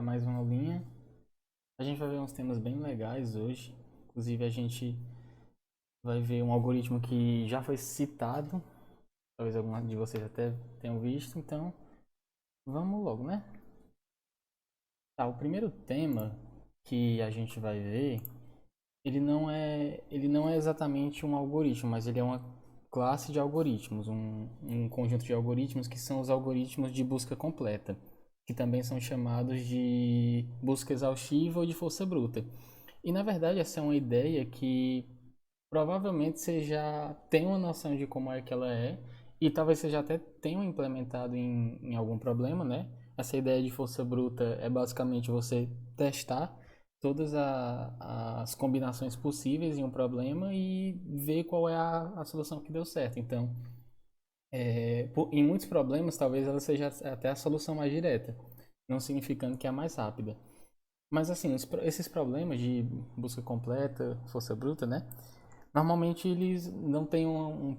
mais uma aulinha. A gente vai ver uns temas bem legais hoje. Inclusive a gente vai ver um algoritmo que já foi citado. Talvez alguns de vocês até tenham visto. Então, vamos logo, né? Tá, o primeiro tema que a gente vai ver, ele não é exatamente um algoritmo, mas ele é uma classe de algoritmos, um conjunto de algoritmos que são os algoritmos de busca completa, que também são chamados de busca exaustiva ou de força bruta. E na verdade essa é uma ideia que provavelmente você já tem uma noção de como é que ela é, e talvez você já até tenha implementado em algum problema, né? Essa ideia de força bruta é basicamente você testar todas as combinações possíveis em um problema e ver qual é a solução que deu certo. Então, em muitos problemas, talvez ela seja até a solução mais direta, não significando que é a mais rápida. Mas assim, esses problemas de busca completa, força bruta, né? Normalmente eles não têm um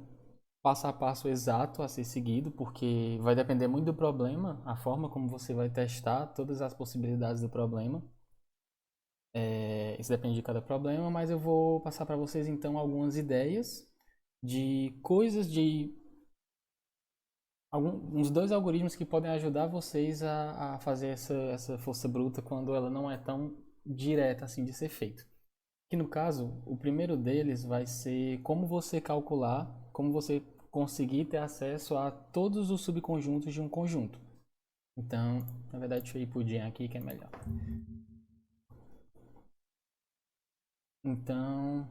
passo a passo exato a ser seguido, porque vai depender muito do problema, a forma como você vai testar todas as possibilidades do problema. Isso depende de cada problema, mas eu vou passar para vocês então algumas ideias de coisas de uns dois algoritmos que podem ajudar vocês a fazer essa força bruta quando ela não é tão direta assim de ser feito. Que no caso, o primeiro deles vai ser como você calcular, como você conseguir ter acesso a todos os subconjuntos de um conjunto. Então, na verdade, deixa eu ir pro Jean aqui que é melhor. Então,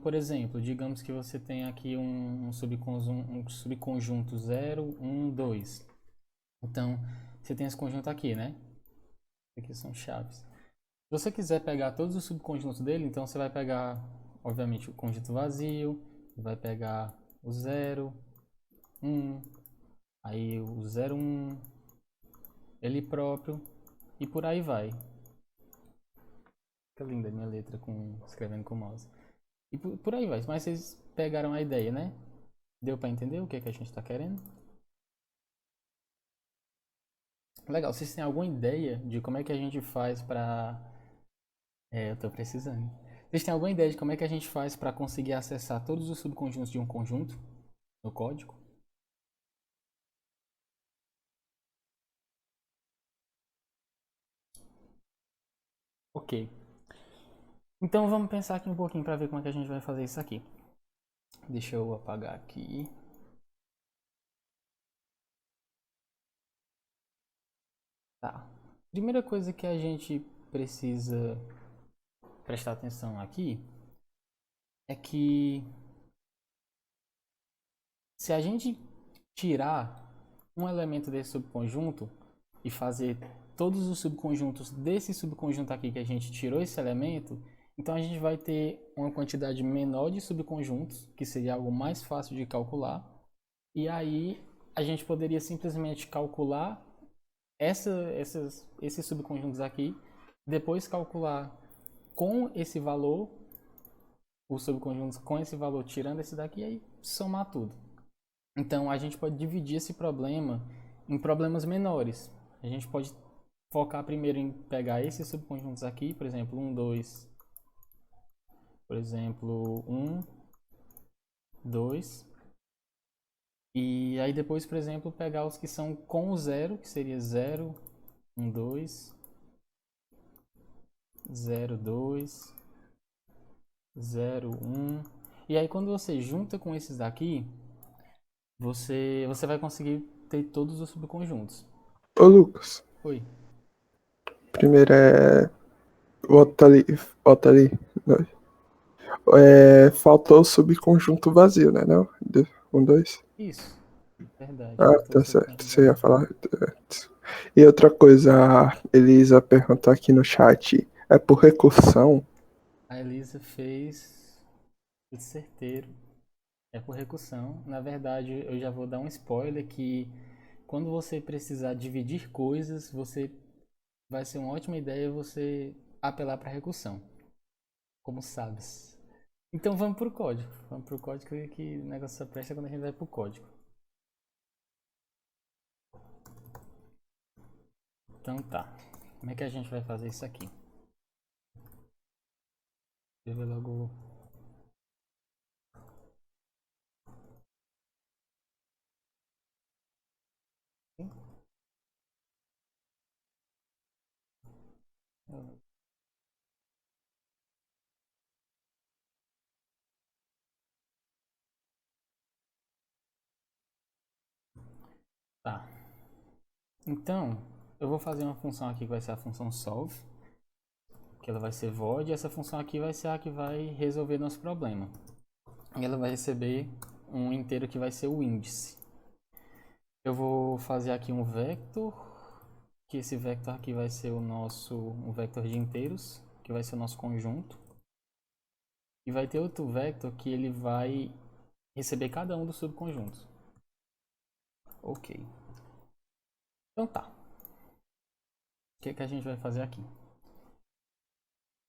por exemplo, digamos que você tem aqui um subconjunto 0, 1, 2. Então, você tem esse conjunto aqui, né? Aqui são chaves. Se você quiser pegar todos os subconjuntos dele, então você vai pegar, obviamente, o conjunto vazio, vai pegar o 0, 1, aí o 0, 1, ele próprio, e por aí vai. Fica linda a minha letra escrevendo com o mouse. E por aí vai, mas vocês pegaram a ideia, né? Deu pra entender o que é que a gente tá querendo? Legal, vocês têm alguma ideia de como é que a gente faz pra... eu tô precisando. Vocês têm alguma ideia de como é que a gente faz pra conseguir acessar todos os subconjuntos de um conjunto no código? Ok. Então vamos pensar aqui um pouquinho para ver como é que a gente vai fazer isso aqui. Deixa eu apagar aqui. Tá. Primeira coisa que a gente precisa prestar atenção aqui é que se a gente tirar um elemento desse subconjunto e fazer todos os subconjuntos desse subconjunto aqui que a gente tirou esse elemento, então a gente vai ter uma quantidade menor de subconjuntos, que seria algo mais fácil de calcular, e aí a gente poderia simplesmente calcular esses subconjuntos aqui, depois calcular com esse valor, os subconjuntos com esse valor, tirando esse daqui e aí somar tudo. Então a gente pode dividir esse problema em problemas menores. A gente pode focar primeiro em pegar esses subconjuntos aqui, por exemplo, 1, 2, por exemplo, 1, 2. E aí depois, por exemplo, pegar os que são com o zero, que seria 0, 1, 2, 0, 2, 0, 1. E aí quando você junta com esses daqui, você vai conseguir ter todos os subconjuntos. Ô Lucas, Oi. primeiro volta ali. Não. Faltou o subconjunto vazio, né? Não? Um, dois. Isso. Verdade. Ah, Faltou o tá certo. subconjunto Você ia vazio. falar antes. E outra coisa, a Elisa perguntou aqui no chat, é por recursão? A Elisa fez tudo certeiro. É por recursão. Na verdade, eu já vou dar um spoiler que quando você precisar dividir coisas, vai ser uma ótima ideia você apelar para recursão, como sabes. Então vamos pro código. Vamos pro código que o negócio só presta quando a gente vai pro código. Então tá. Como é que a gente vai fazer isso aqui? Escrever logo. Tá. Então, eu vou fazer uma função aqui que vai ser a função solve, que ela vai ser void, e essa função aqui vai ser a que vai resolver nosso problema. E ela vai receber um inteiro que vai ser o índice. Eu vou fazer aqui um vector, que esse vector aqui vai ser um vector de inteiros, que vai ser o nosso conjunto. E vai ter outro vector que ele vai receber cada um dos subconjuntos. Ok. Então tá. O que a gente vai fazer aqui?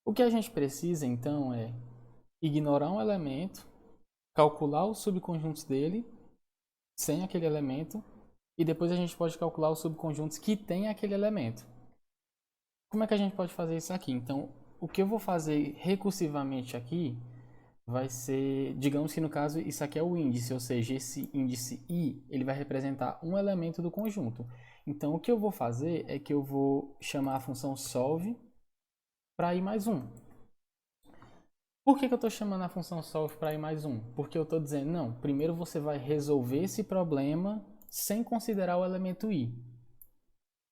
O que a gente precisa então é ignorar um elemento, calcular os subconjuntos dele sem aquele elemento, e depois a gente pode calcular os subconjuntos que tem aquele elemento. Como é que a gente pode fazer isso aqui? Então, o que eu vou fazer recursivamente aqui vai ser, digamos que no caso isso aqui é o índice, ou seja, esse índice i, ele vai representar um elemento do conjunto. Então, o que eu vou fazer é que eu vou chamar a função solve para i mais 1. Por que eu estou chamando a função solve para i mais 1? Porque eu estou dizendo, não, primeiro você vai resolver esse problema sem considerar o elemento i.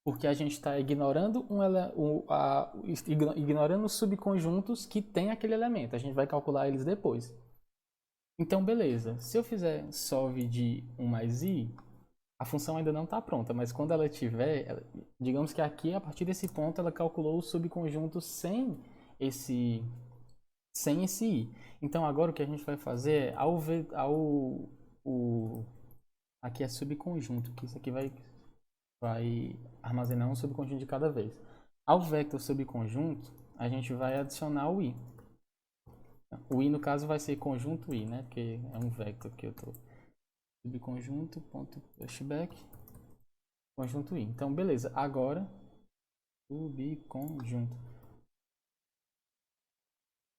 Porque a gente está ignorando, ignorando os subconjuntos que tem aquele elemento. A gente vai calcular eles depois. Então, beleza. Se eu fizer solve de 1 mais i, a função ainda não está pronta, mas quando ela tiver, digamos que aqui, a partir desse ponto, ela calculou o subconjunto esse, sem esse i. Então, agora o que a gente vai fazer é, aqui é subconjunto, que isso aqui vai armazenar um subconjunto de cada vez. Ao vector subconjunto, a gente vai adicionar o i. O i, no caso, vai ser conjunto i, né? Porque é um vector que eu estou. Subconjunto.pushback conjunto i. Então, beleza. Agora, subconjunto.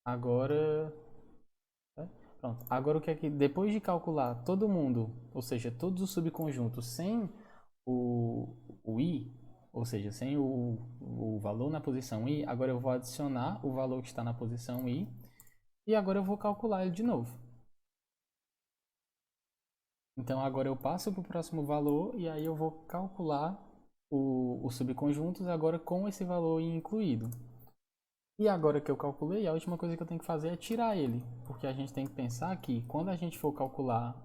Agora, pronto. Agora o que é que depois de calcular todo mundo, ou seja, todos os subconjuntos sem o i, ou seja, sem o valor na posição i, agora eu vou adicionar o valor que está na posição i e agora eu vou calcular ele de novo. Então agora eu passo para o próximo valor e aí eu vou calcular os subconjuntos agora com esse valor incluído. E agora que eu calculei, a última coisa que eu tenho que fazer é tirar ele, porque a gente tem que pensar que quando a gente for calcular,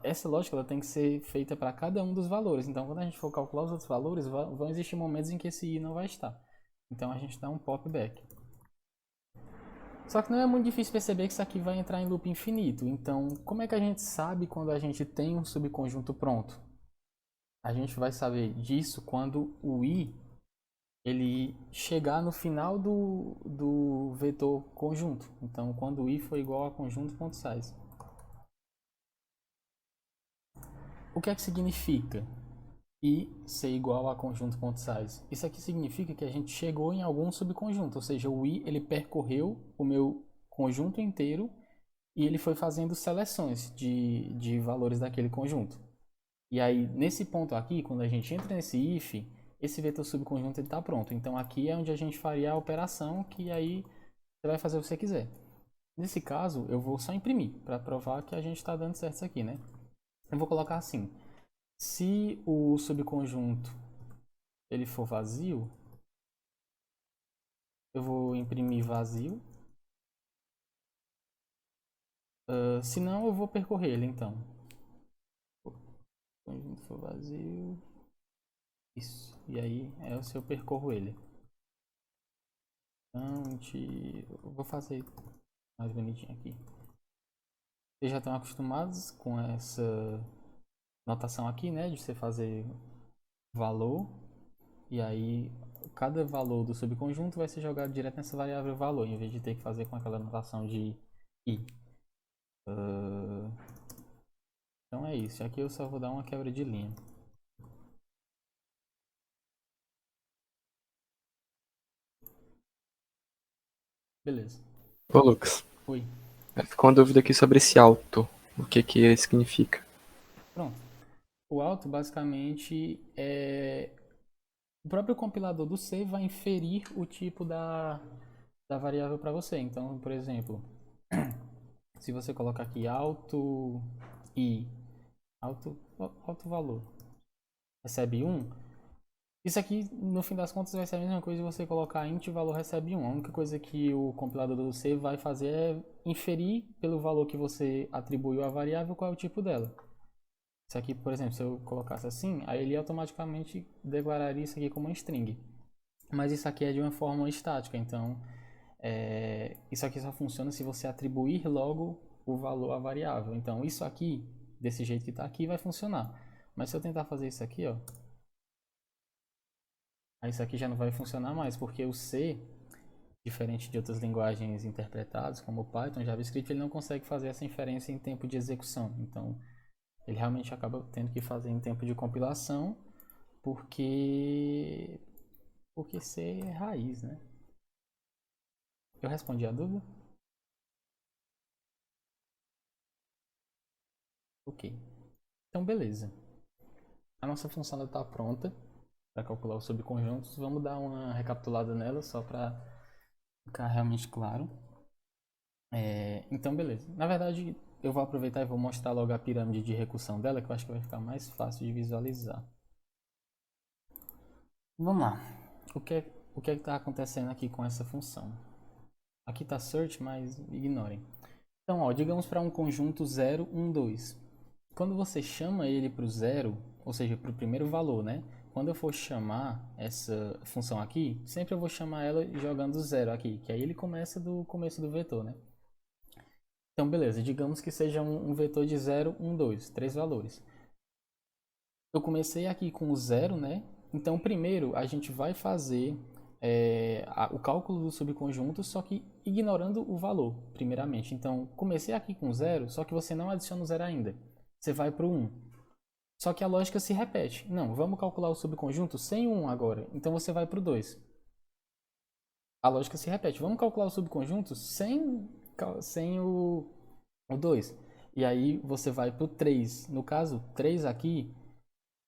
essa lógica ela tem que ser feita para cada um dos valores. Então quando a gente for calcular os outros valores, vão existir momentos em que esse i não vai estar. Então a gente dá um pop back. Só que não é muito difícil perceber que isso aqui vai entrar em loop infinito. Então, como é que a gente sabe quando a gente tem um subconjunto pronto? A gente vai saber disso quando o i ele chegar no final do vetor conjunto. Então, quando o i for igual a conjunto.size. O que é que significa i ser igual a conjunto.size? Isso aqui significa que a gente chegou em algum subconjunto, ou seja, o i ele percorreu o meu conjunto inteiro e ele foi fazendo seleções de valores daquele conjunto. E aí, nesse ponto aqui, quando a gente entra nesse if, esse vetor subconjunto está pronto. Então, aqui é onde a gente faria a operação que aí você vai fazer o que você quiser. Nesse caso, eu vou só imprimir para provar que a gente está dando certo isso aqui, né? Eu vou colocar assim. Se o subconjunto ele for vazio, eu vou imprimir vazio. Se não, eu vou percorrer ele, então. Se o conjunto for vazio... Isso. E aí é se eu percorro ele. Então, eu vou fazer mais bonitinho aqui. Vocês já estão acostumados com essa notação aqui, né? De você fazer valor. E aí, cada valor do subconjunto vai ser jogado direto nessa variável valor, em vez de ter que fazer com aquela notação de i. Então é isso. Aqui eu só vou dar uma quebra de linha. Beleza. Ô, Lucas, Oi. ficou uma dúvida aqui sobre esse alto. O que que ele significa? Pronto. O auto basicamente é o próprio compilador do C vai inferir o tipo da variável para você. Então, por exemplo, se você colocar aqui alto i, alto valor, recebe 1, isso aqui, no fim das contas, vai ser a mesma coisa de você colocar int valor recebe 1. A única coisa que o compilador do C vai fazer é inferir pelo valor que você atribuiu à variável qual é o tipo dela. Isso aqui, por exemplo, se eu colocasse assim, aí ele automaticamente declararia isso aqui como uma string. Mas isso aqui é de uma forma estática, então isso aqui só funciona se você atribuir logo o valor à variável. Então isso aqui, desse jeito que está aqui, vai funcionar. Mas se eu tentar fazer isso aqui, ó, aí isso aqui já não vai funcionar mais, porque o C, diferente de outras linguagens interpretadas, como o Python, JavaScript, ele não consegue fazer essa inferência em tempo de execução. Então ele realmente acaba tendo que fazer em tempo de compilação, porque C é raiz, né? Eu respondi a dúvida? Ok. Então, beleza. A nossa função está pronta para calcular os subconjuntos. Vamos dar uma recapitulada nela só para ficar realmente claro. Então, beleza. Na verdade, eu vou aproveitar e vou mostrar logo a pirâmide de recursão dela, que eu acho que vai ficar mais fácil de visualizar. Vamos lá. O que está acontecendo aqui com essa função? Aqui está search, mas ignorem. Então, ó, digamos para um conjunto 0, 1, 2. Quando você chama ele para o zero, ou seja, para o primeiro valor, né? Quando eu for chamar essa função aqui, sempre eu vou chamar ela jogando zero aqui, que aí ele começa do começo do vetor, né? Então, beleza, digamos que seja um vetor de 0, 1, 2, três valores. Eu comecei aqui com o zero, né? Então, primeiro a gente vai fazer o cálculo do subconjunto, só que ignorando o valor, primeiramente. Então, comecei aqui com zero, só que você não adiciona o zero ainda. Você vai para o 1. Só que a lógica se repete. Não, vamos calcular o subconjunto sem o 1 agora. Então, você vai para o 2. A lógica se repete. Vamos calcular o subconjunto sem o 2. E aí, você vai para o 3. No caso, 3 aqui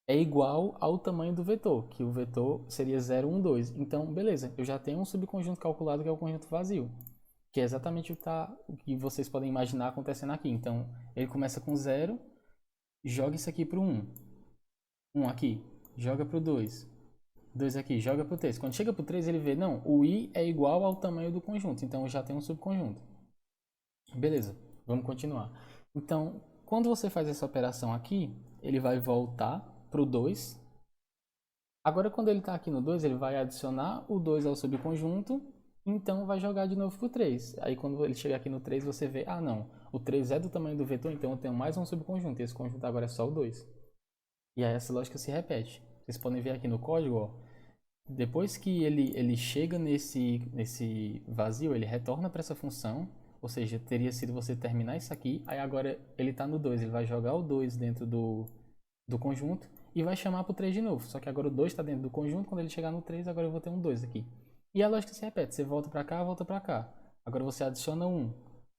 é igual ao tamanho do vetor, que o vetor seria 0, 1, 2. Então, beleza, eu já tenho um subconjunto calculado que é o conjunto vazio, que é exatamente o que vocês podem imaginar acontecendo aqui. Então, ele começa com 0, joga isso aqui para o 1. 1 aqui, joga para o 2. 2 aqui, joga para o 3. Quando chega para o 3, ele vê, não, o i é igual ao tamanho do conjunto, então eu já tenho um subconjunto. Beleza, vamos continuar. Então, quando você faz essa operação aqui, ele vai voltar para o 2. Agora, quando ele está aqui no 2, ele vai adicionar o 2 ao subconjunto, então vai jogar de novo para o 3. Aí, quando ele chegar aqui no 3, você vê, ah, não, o 3 é do tamanho do vetor, então eu tenho mais um subconjunto, e esse conjunto agora é só o 2. E aí essa lógica se repete. Vocês podem ver aqui no código, ó, depois que ele chega nesse vazio, ele retorna para essa função, ou seja, teria sido você terminar isso aqui, aí agora ele está no 2, ele vai jogar o 2 dentro do conjunto e vai chamar para o 3 de novo. Só que agora o 2 está dentro do conjunto, quando ele chegar no 3, agora eu vou ter um 2 aqui. E a lógica se repete, você volta para cá, volta para cá. Agora você adiciona 1,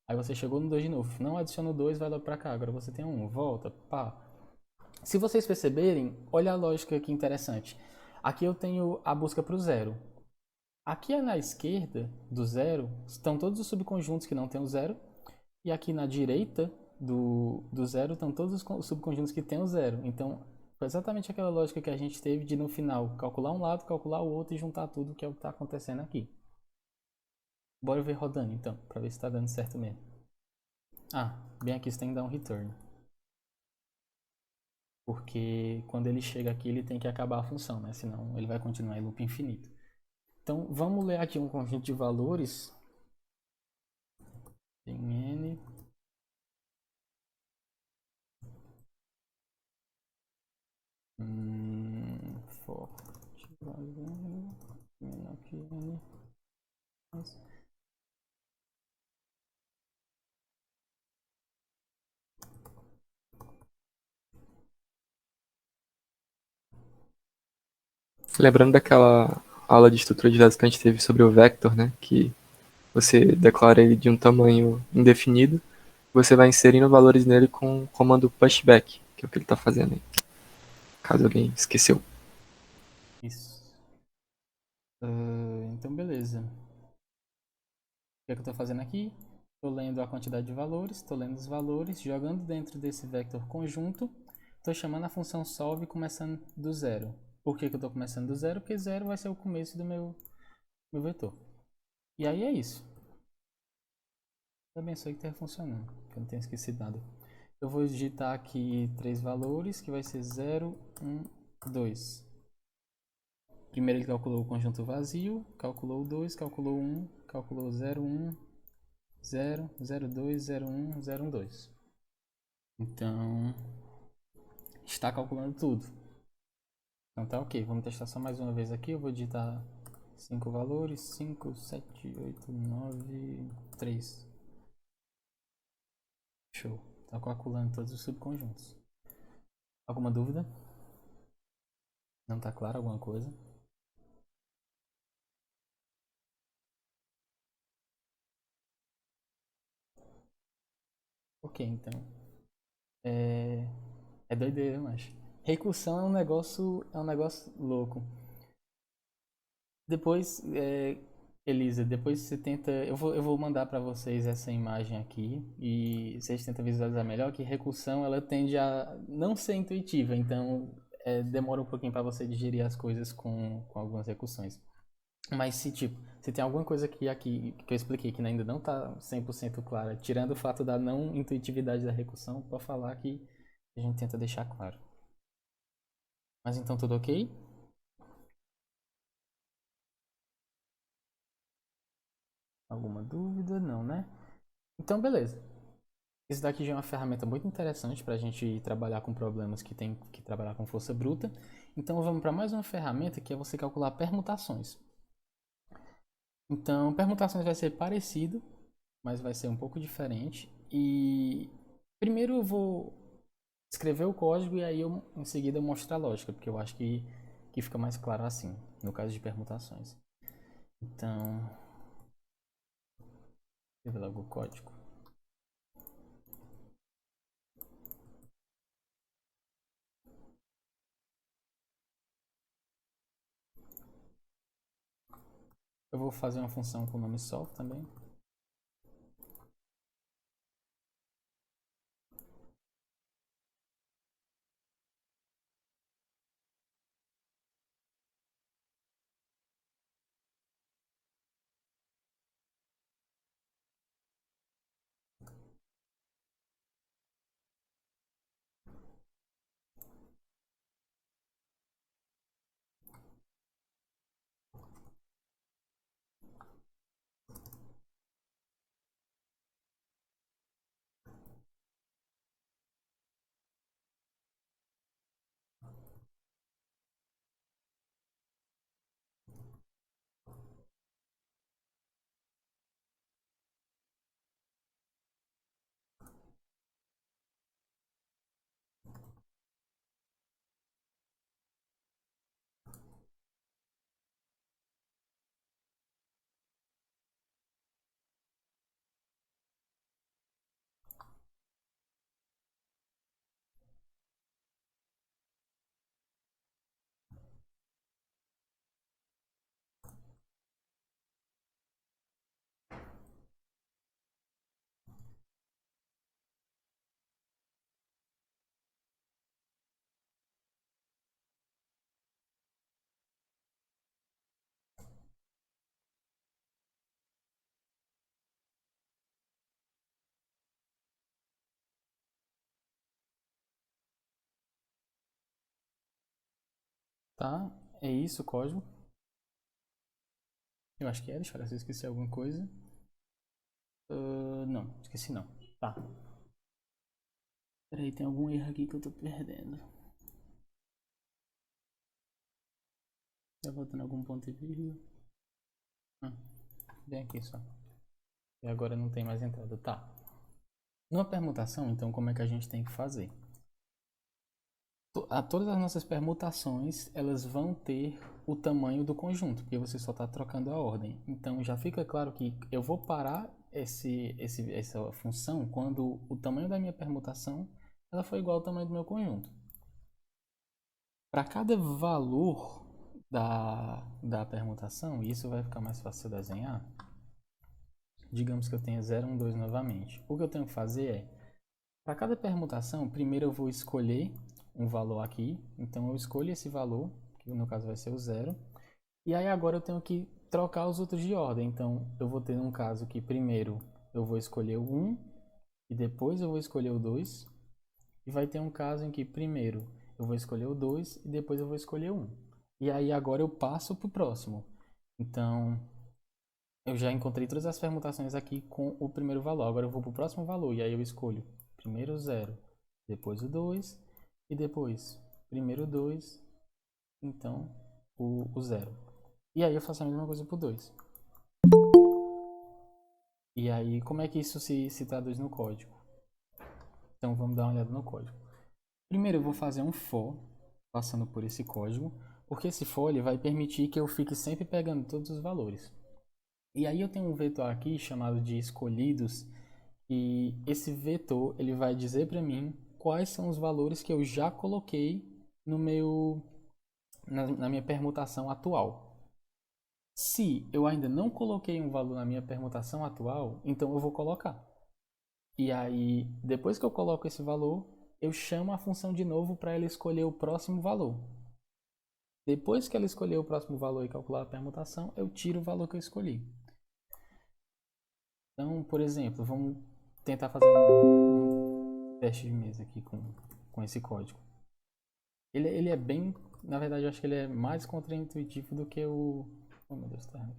aí você chegou no 2 de novo. Não adiciona o 2, vai logo para cá, agora você tem 1, volta, pá. Se vocês perceberem, olha a lógica que interessante. Aqui eu tenho a busca para o zero. Aqui na esquerda do zero estão todos os subconjuntos que não tem o zero. E aqui na direita do zero estão todos os subconjuntos que tem o zero. Então, foi exatamente aquela lógica que a gente teve de no final calcular um lado, calcular o outro e juntar tudo, que é o que está acontecendo aqui. Bora ver rodando então, para ver se está dando certo mesmo. Ah, bem aqui você tem que dar um return. Porque quando ele chega aqui, ele tem que acabar a função, né? Senão ele vai continuar em loop infinito. Então, vamos ler aqui um conjunto de valores. Tem n. Forte valendo. Menor que n. Lembrando daquela aula de estrutura de dados que a gente teve sobre o vector, né? Que Você declara ele de um tamanho indefinido. Você vai inserindo valores nele com o comando pushback, que é o que ele está fazendo aí. Caso alguém esqueceu. Isso. Então, beleza. O que é que eu estou fazendo aqui? Estou lendo a quantidade de valores, estou lendo os valores, jogando dentro desse vector conjunto. Estou chamando a função solve começando do zero. Por que eu estou começando do zero? Porque zero vai ser o começo do meu vetor. E aí é isso. Ainda bem, isso aí que está funcionando, que eu não tenho esquecido nada. Eu vou digitar aqui 3 valores, que vai ser 0, 1, 2. Primeiro ele calculou o conjunto vazio, calculou o 2, calculou o 1, calculou 0, 1, 0, 0, 2, 0, 1, 0, 1, 2. Então, está calculando tudo. Então tá ok, vamos testar só mais uma vez aqui. Eu vou digitar 5 valores, 5, 7, 8, 9, 3. Show. Tá calculando todos os subconjuntos. Alguma dúvida? Não tá claro alguma coisa? Ok, então. É doideira, eu acho. Recursão é um negócio louco. Depois, Elisa, depois você tenta. Eu vou mandar para vocês essa imagem aqui e vocês tentam visualizar melhor que recursão ela tende a não ser intuitiva, então demora um pouquinho para você digerir as coisas com algumas recursões. Mas se tem alguma coisa aqui que eu expliquei que ainda não está 100% clara, tirando o fato da não intuitividade da recursão, pode falar que a gente tenta deixar claro. Mas então tudo ok? Alguma dúvida? Não, né? Então beleza. Isso daqui já é uma ferramenta muito interessante para a gente trabalhar com problemas que tem que trabalhar com força bruta. Então vamos para mais uma ferramenta que é você calcular permutações. Então permutações vai ser parecido, mas vai ser um pouco diferente. E primeiro eu vou escrever o código e aí eu em seguida mostrar a lógica, porque eu acho que fica mais claro assim, no caso de permutações. Então, eu vou logo o código. Eu vou fazer uma função com o nome solve também. Tá? É isso o código. Eu acho que é, deixa eu ver se eu esqueci alguma coisa. Não, esqueci não. Tá. Peraí, tem algum erro aqui que eu tô perdendo. Tá faltando algum ponto e vírgula? Bem aqui só. E agora não tem mais entrada. Tá. Numa permutação, então, como é que a gente tem que fazer? Todas as nossas permutações, elas vão ter o tamanho do conjunto, porque você só está trocando a ordem. Então já fica claro que eu vou parar essa função quando o tamanho da minha permutação ela for igual ao tamanho do meu conjunto. Para cada valor da permutação, e isso vai ficar mais fácil de desenhar, digamos que eu tenha 0, 1, 2 novamente. O que eu tenho que fazer é, para cada permutação, primeiro eu vou escolher um valor aqui. Então eu escolho esse valor, que no caso vai ser o 0. E aí agora eu tenho que trocar os outros de ordem. Então eu vou ter um caso que primeiro eu vou escolher o 1 e depois eu vou escolher o 2. E vai ter um caso em que primeiro eu vou escolher o 2 e depois eu vou escolher o 1. E aí agora eu passo para o próximo. Então eu já encontrei todas as permutações aqui com o primeiro valor. Agora eu vou para o próximo valor e aí eu escolho primeiro o 0, depois o 2 e depois primeiro o 2, então o 0. E aí eu faço a mesma coisa para o 2. E aí como é que isso se traduz no código? Então vamos dar uma olhada no código. Primeiro eu vou fazer um for, passando por esse código, porque esse for ele vai permitir que eu fique sempre pegando todos os valores. E aí eu tenho um vetor aqui chamado de escolhidos, e esse vetor ele vai dizer para mim quais são os valores que eu já coloquei no na minha permutação atual. Se eu ainda não coloquei um valor na minha permutação atual, então eu vou colocar. E aí, depois que eu coloco esse valor, eu chamo a função de novo para ela escolher o próximo valor. Depois que ela escolher o próximo valor e calcular a permutação, eu tiro o valor que eu escolhi. Então, por exemplo, vamos tentar fazer um teste de mesa aqui com esse código. Ele é bem... Na verdade, eu acho que ele é mais contraintuitivo do que o... Oh, meu Deus, tá errado.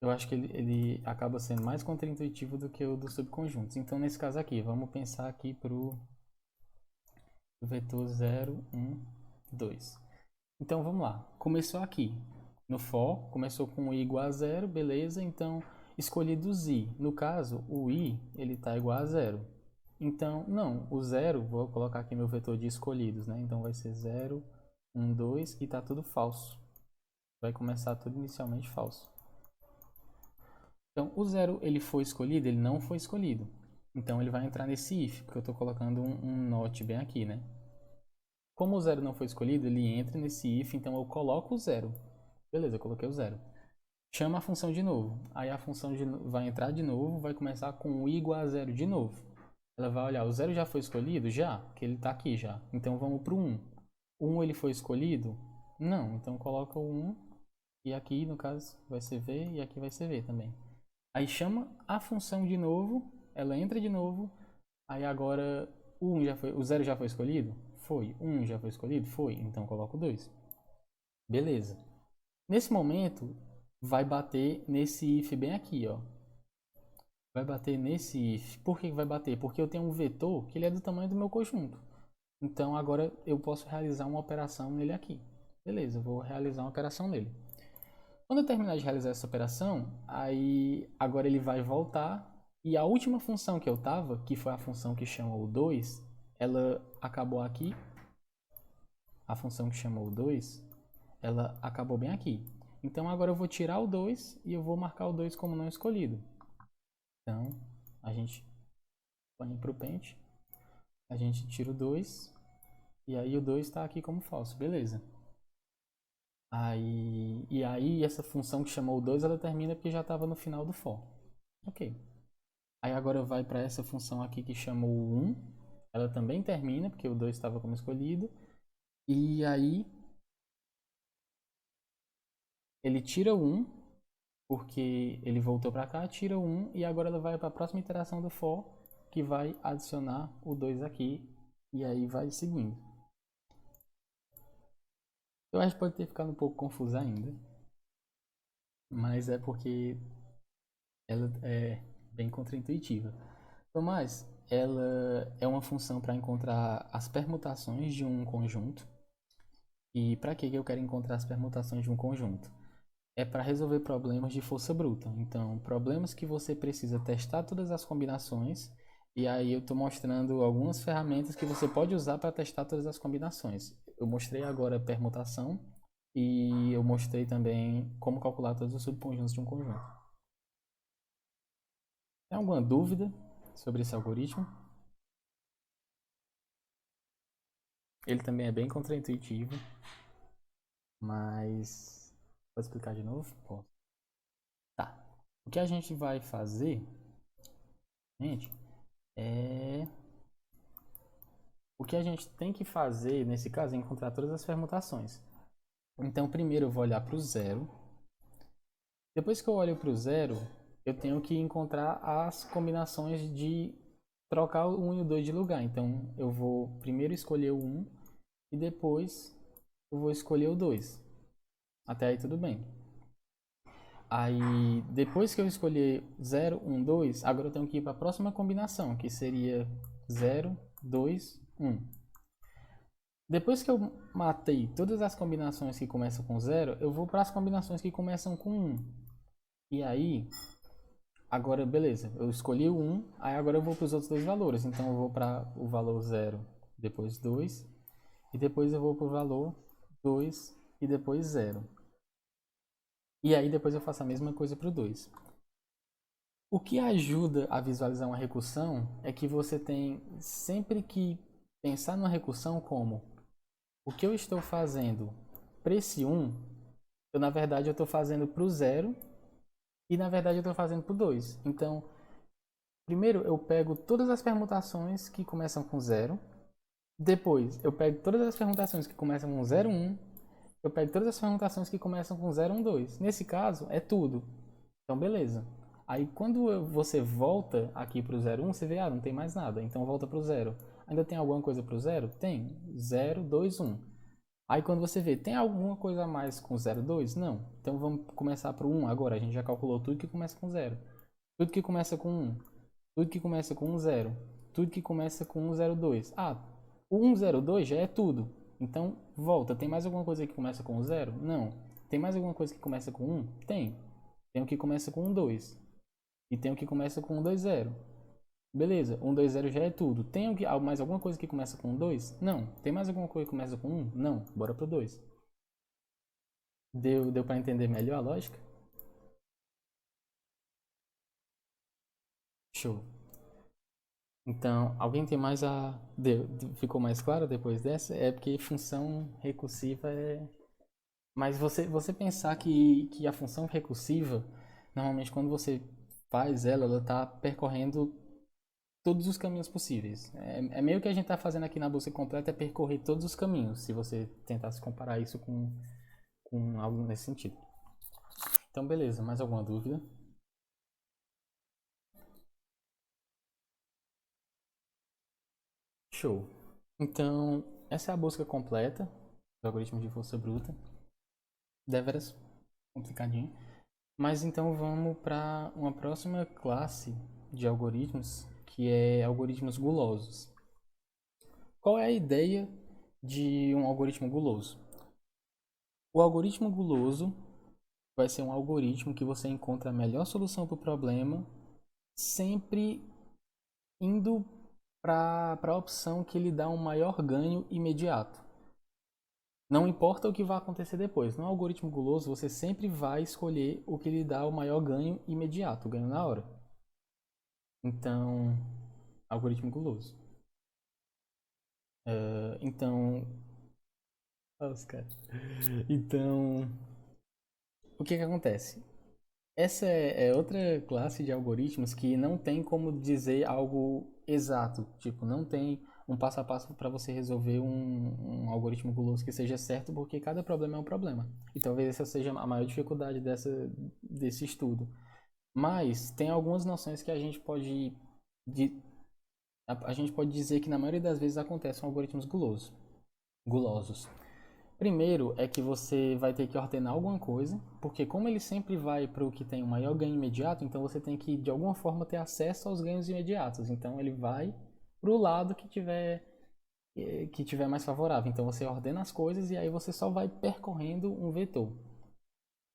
Eu acho que ele acaba sendo mais contraintuitivo do que o dos subconjuntos. Então, nesse caso aqui, vamos pensar aqui para o vetor 0, 1, 2. Então, vamos lá. Começou aqui. No for, começou com i igual a 0, beleza. Então, escolhidos i. No caso, o i ele está igual a 0. Então, não, o 0, vou colocar aqui meu vetor de escolhidos, né? Então, vai ser 0, 1, 2 e está tudo falso. Vai começar tudo inicialmente falso. Então, o 0 ele foi escolhido, ele não foi escolhido. Então, ele vai entrar nesse if, porque eu estou colocando um not bem aqui, né? Como o 0 não foi escolhido, ele entra nesse if, então eu coloco o 0. Beleza, eu coloquei o 0. Chama a função de novo. Aí a função vai entrar de novo, vai começar com o i igual a 0 de novo. Ela vai olhar, o 0 já foi escolhido? Já, porque ele está aqui já. Então vamos para o 1. O 1 ele foi escolhido? Não, então coloca o 1. E aqui, no caso, vai ser v e aqui vai ser v também. Aí chama a função de novo, ela entra de novo. Aí agora o 0 já foi escolhido? Foi. O 1 já foi escolhido? Foi. Então coloca o 2. Beleza. Nesse momento, vai bater nesse if bem aqui, ó. Vai bater nesse if. Por que vai bater? Porque eu tenho um vetor que ele é do tamanho do meu conjunto. Então agora eu posso realizar uma operação nele aqui. Beleza, eu vou realizar uma operação nele. Quando eu terminar de realizar essa operação, aí agora ele vai voltar e a última função que eu tava, que foi a função que chamou o 2, ela acabou aqui. A função que chamou o 2, ela acabou bem aqui. Então agora eu vou tirar o 2 e eu vou marcar o 2 como não escolhido. Então a gente põe para o pente, a gente tira o 2 e aí o 2 está aqui como falso, beleza. E aí essa função que chamou o 2 ela termina porque já estava no final do for. Ok. Aí agora vai para essa função aqui que chamou o 1. Ela também termina porque o 2 estava como escolhido. E aí ele tira o 1 porque ele voltou para cá, tira o 1 e agora ela vai para a próxima iteração do for que vai adicionar o 2 aqui e aí vai seguindo. Eu acho que pode ter ficado um pouco confuso ainda, mas é porque ela é bem contraintuitiva. Mas ela é uma função para encontrar as permutações de um conjunto. E para que eu quero encontrar as permutações de um conjunto? É para resolver problemas de força bruta. Então, problemas que você precisa testar todas as combinações. E aí eu estou mostrando algumas ferramentas que você pode usar para testar todas as combinações. Eu mostrei agora a permutação. e eu mostrei também como calcular todos os subconjuntos de um conjunto. Tem alguma dúvida sobre esse algoritmo? Ele também é bem contraintuitivo, mas... Pode explicar de novo? Posso. Tá. O que a gente vai fazer, gente, é... O que a gente tem que fazer, nesse caso, é encontrar todas as permutações. Então, primeiro eu vou olhar para o zero. Depois que eu olho para o zero, eu tenho que encontrar as combinações de trocar o 1 e o 2 de lugar. Então, eu vou primeiro escolher o 1 e depois eu vou escolher o 2. Até aí tudo bem. Aí, depois que eu escolher 0, 1, 2, agora eu tenho que ir para a próxima combinação, que seria 0, 2, 1. Depois que eu matei todas as combinações que começam com 0, eu vou para as combinações que começam com 1. E aí, agora beleza, eu escolhi o 1, aí agora eu vou para os outros dois valores. Então eu vou para o valor 0, depois 2, e depois eu vou para o valor 2 e depois 0. E aí depois eu faço a mesma coisa para o 2. O que ajuda a visualizar uma recursão é que você tem sempre que pensar numa recursão como o que eu estou fazendo para esse 1, na verdade eu estou fazendo para o 0 e na verdade eu estou fazendo para o 2. Então, primeiro eu pego todas as permutações que começam com 0, depois eu pego todas as permutações que começam com 0, 1, eu pego todas as permutações que começam com 0, 1, 2. Nesse caso, é tudo. Então, beleza. Aí, quando você volta aqui para o 0, 1, você vê, não tem mais nada. Então, volta para o 0. Ainda tem alguma coisa para o 0? Tem. 0, 2, 1. Aí, quando você vê, tem alguma coisa a mais com 0, 2? Não. Então, vamos começar para o 1 agora. A gente já calculou tudo que começa com 0. Tudo que começa com 1. Tudo que começa com 1, 0. Tudo que começa com 1, 0, 2. O 1, 0, 2 já é tudo. Então, volta. Tem mais alguma coisa que começa com 0? Não. Tem mais alguma coisa que começa com 1? Tem. Tem o que começa com 1, 2. E tem o que começa com 1, 2, 0. Beleza, 1, 2, 0 já é tudo. Tem mais alguma coisa que começa com 2? Não. Tem mais alguma coisa que começa com 1? Não. Bora pro 2. Deu para entender melhor a lógica? Show. Então, alguém tem mais a... Ficou mais claro depois dessa? É porque função recursiva é... Mas você pensar que a função recursiva, normalmente quando você faz ela está percorrendo todos os caminhos possíveis. É meio que a gente está fazendo aqui na busca completa, é percorrer todos os caminhos, se você tentasse comparar isso com algo nesse sentido. Então, beleza. Mais alguma dúvida? Show. Então, essa é a busca completa do algoritmo de força bruta. Deveras complicadinho. Mas então vamos para uma próxima classe de algoritmos, que é algoritmos gulosos. Qual é a ideia de um algoritmo guloso? O algoritmo guloso vai ser um algoritmo que você encontra a melhor solução para o problema, sempre indo para a opção que lhe dá um maior ganho imediato. Não importa o que vai acontecer depois. No algoritmo guloso, você sempre vai escolher o que lhe dá o maior ganho imediato, o ganho na hora. Então, algoritmo guloso. Então, Então, o que acontece? Essa é outra classe de algoritmos que não tem como dizer algo exato. Tipo, não tem um passo a passo para você resolver um algoritmo guloso que seja certo, porque cada problema é um problema. E talvez essa seja a maior dificuldade desse estudo. Mas tem algumas noções que a gente pode dizer que na maioria das vezes acontecem algoritmos gulosos. Primeiro é que você vai ter que ordenar alguma coisa, porque como ele sempre vai para o que tem o maior ganho imediato, então você tem que de alguma forma ter acesso aos ganhos imediatos. Então ele vai para o lado que tiver mais favorável. Então você ordena as coisas e aí você só vai percorrendo um vetor.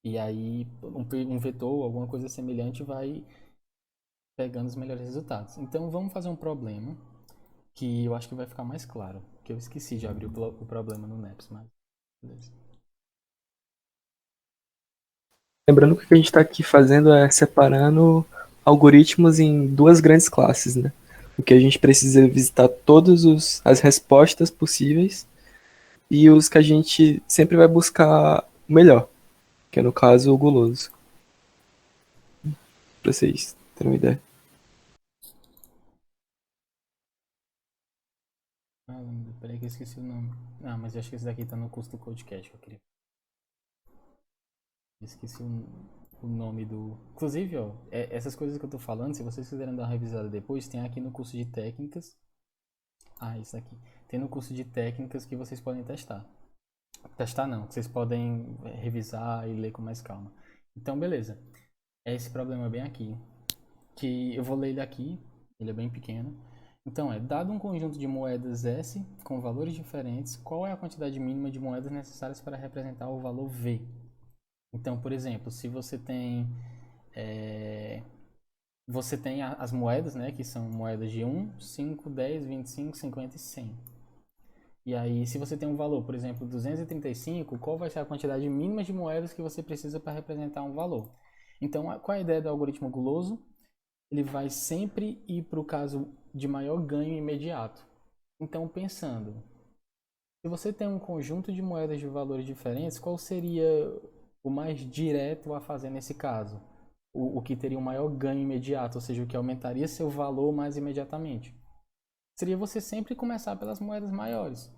E aí um vetor, alguma coisa semelhante, vai pegando os melhores resultados. Então vamos fazer um problema que eu acho que vai ficar mais claro, que eu esqueci de abrir o problema no NEPS, mas beleza. Lembrando que o que a gente está aqui fazendo é separando algoritmos em duas grandes classes, né? O que a gente precisa é visitar todas as respostas possíveis e os que a gente sempre vai buscar o melhor, que é no caso o guloso, pra vocês terem uma ideia. Ah, peraí que eu esqueci o nome. Ah, mas eu acho que esse daqui tá no curso do Codecast que eu queria. Esqueci o nome do. Inclusive, ó, essas coisas que eu tô falando, se vocês quiserem dar uma revisada depois, tem aqui no curso de técnicas. Ah, isso aqui. Tem no curso de técnicas que vocês podem testar. Testar não, vocês podem revisar e ler com mais calma. Então, beleza. É esse problema bem aqui. Que eu vou ler ele aqui, ele é bem pequeno. Então, dado um conjunto de moedas S com valores diferentes, qual é a quantidade mínima de moedas necessárias para representar o valor V? Então, por exemplo, se você tem as moedas, né, que são moedas de 1, 5, 10, 25, 50 e 100. E aí, se você tem um valor, por exemplo, 235, qual vai ser a quantidade mínima de moedas que você precisa para representar um valor? Então, qual é a ideia do algoritmo guloso? Ele vai sempre ir para o caso de maior ganho imediato. Então, pensando, se você tem um conjunto de moedas de valores diferentes, qual seria o mais direto a fazer nesse caso? O que teria um maior ganho imediato, ou seja, o que aumentaria seu valor mais imediatamente? Seria você sempre começar pelas moedas maiores.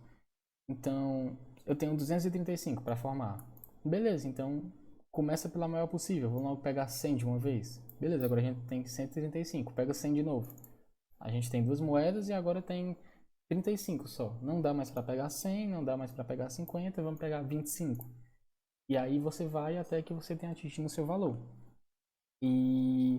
Então, eu tenho 235 para formar. Beleza, então começa pela maior possível. Vamos logo pegar 100 de uma vez. Beleza, agora a gente tem 135. Pega 100 de novo. A gente tem duas moedas e agora tem 35 só. Não dá mais para pegar 100, não dá mais para pegar 50, vamos pegar 25. E aí você vai até que você tenha atingido o seu valor. E,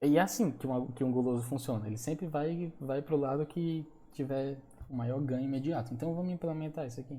e é assim que um guloso funciona. Ele sempre vai pro lado que tiver o maior ganho imediato. Então vamos implementar isso aqui.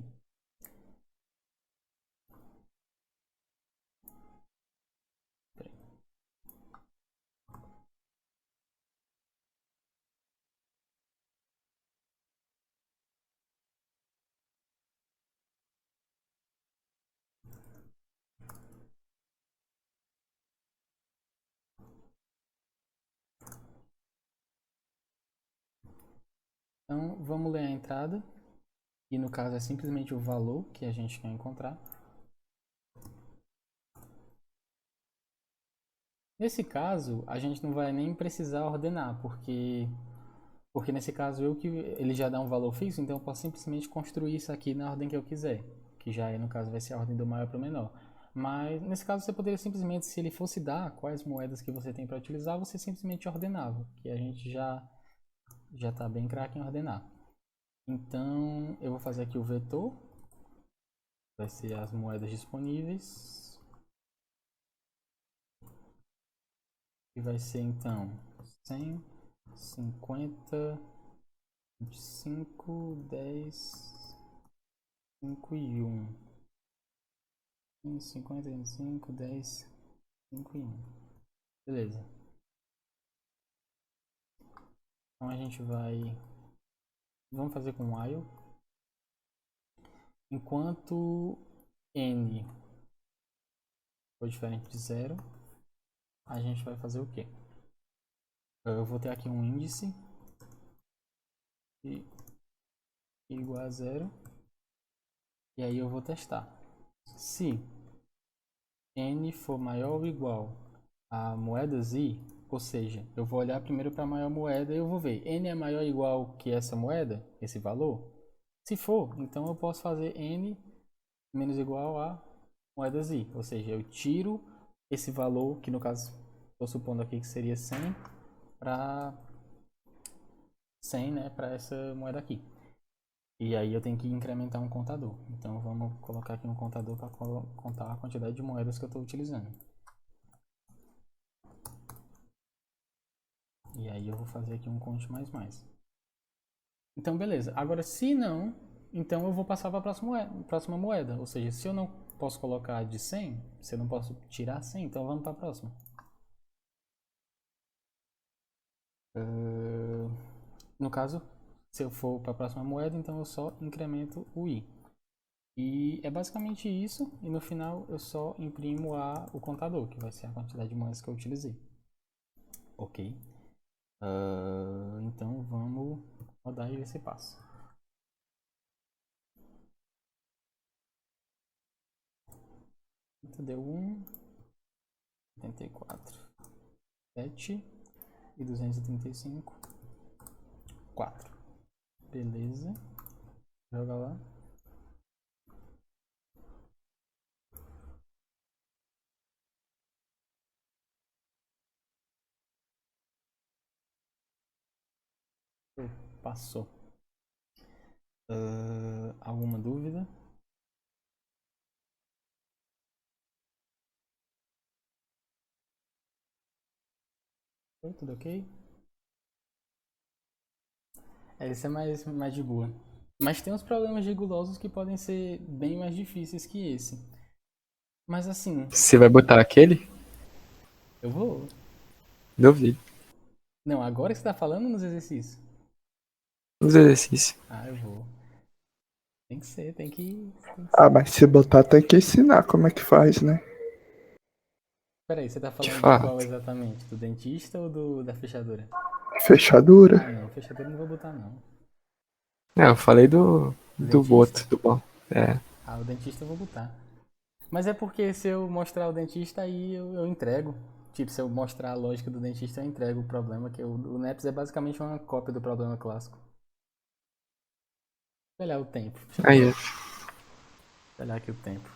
Então vamos ler a entrada. E no caso é simplesmente o valor que a gente quer encontrar. Nesse caso, a gente não vai nem precisar ordenar, porque nesse caso ele já dá um valor fixo, então eu posso simplesmente construir isso aqui na ordem que eu quiser, que já no caso vai ser a ordem do maior para o menor. Mas nesse caso você poderia simplesmente, se ele fosse dar quais moedas que você tem para utilizar, você simplesmente ordenava, que a gente já está bem craque em ordenar. Então eu vou fazer aqui o vetor, vai ser as moedas disponíveis, e vai ser então 100, 50, 25, 10, 5 e 1. 50, 25, 10, 5 e 1. Beleza. Então a gente vai. Vamos fazer com while. Enquanto n for diferente de zero, a gente vai fazer o quê? Eu vou ter aqui um índice igual a zero. E aí eu vou testar. Se n for maior ou igual a moedas i, ou seja, eu vou olhar primeiro para a maior moeda e eu vou ver, n é maior ou igual que essa moeda, esse valor? Se for, então eu posso fazer n menos igual a moedas i, ou seja, eu tiro esse valor, que no caso estou supondo aqui que seria 100, para 100, né, para essa moeda aqui. E aí eu tenho que incrementar um contador. Então vamos colocar aqui um contador para contar a quantidade de moedas que eu estou utilizando. E aí eu vou fazer aqui um conte mais mais. Então beleza. Agora se não, então eu vou passar para a próxima moeda. Ou seja, se eu não posso colocar de 100, se eu não posso tirar 100, então vamos para a próxima. No caso, se eu for para a próxima moeda, então eu só incremento o i. E é basicamente isso, e no final eu só imprimo o contador, que vai ser a quantidade de moedas que eu utilizei. Ok? Então vamos rodar e ver se passa. Então deu 84, 7 e 235, 4. Beleza. Joga lá. Passou. Alguma dúvida? Foi tudo ok? Esse é mais de boa. Mas tem uns problemas rigurosos que podem ser bem mais difíceis que esse. Mas assim, Você vai botar aquele? eu vou. Duvido. Não, agora que você tá falando nos exercícios. Nos exercícios. Ah, eu vou. Tem que ser, tem que Ah, ser. mas se botar tem que ensinar como é que faz, né? Peraí, você tá De falando de qual fato. exatamente? Do dentista ou da fechadura? Fechadura. Ah, não, fechadura não vou botar não. Não, eu falei Do do dentista? boto, do bom. É. Ah, o dentista eu vou botar. Mas é porque se eu mostrar o dentista, aí eu entrego. Tipo, se eu mostrar a lógica do dentista, eu entrego o problema, que o NEPS é basicamente uma cópia do problema clássico. Vou olhar o tempo. Deixa eu Aí, ver. é. Vou olhar aqui o tempo.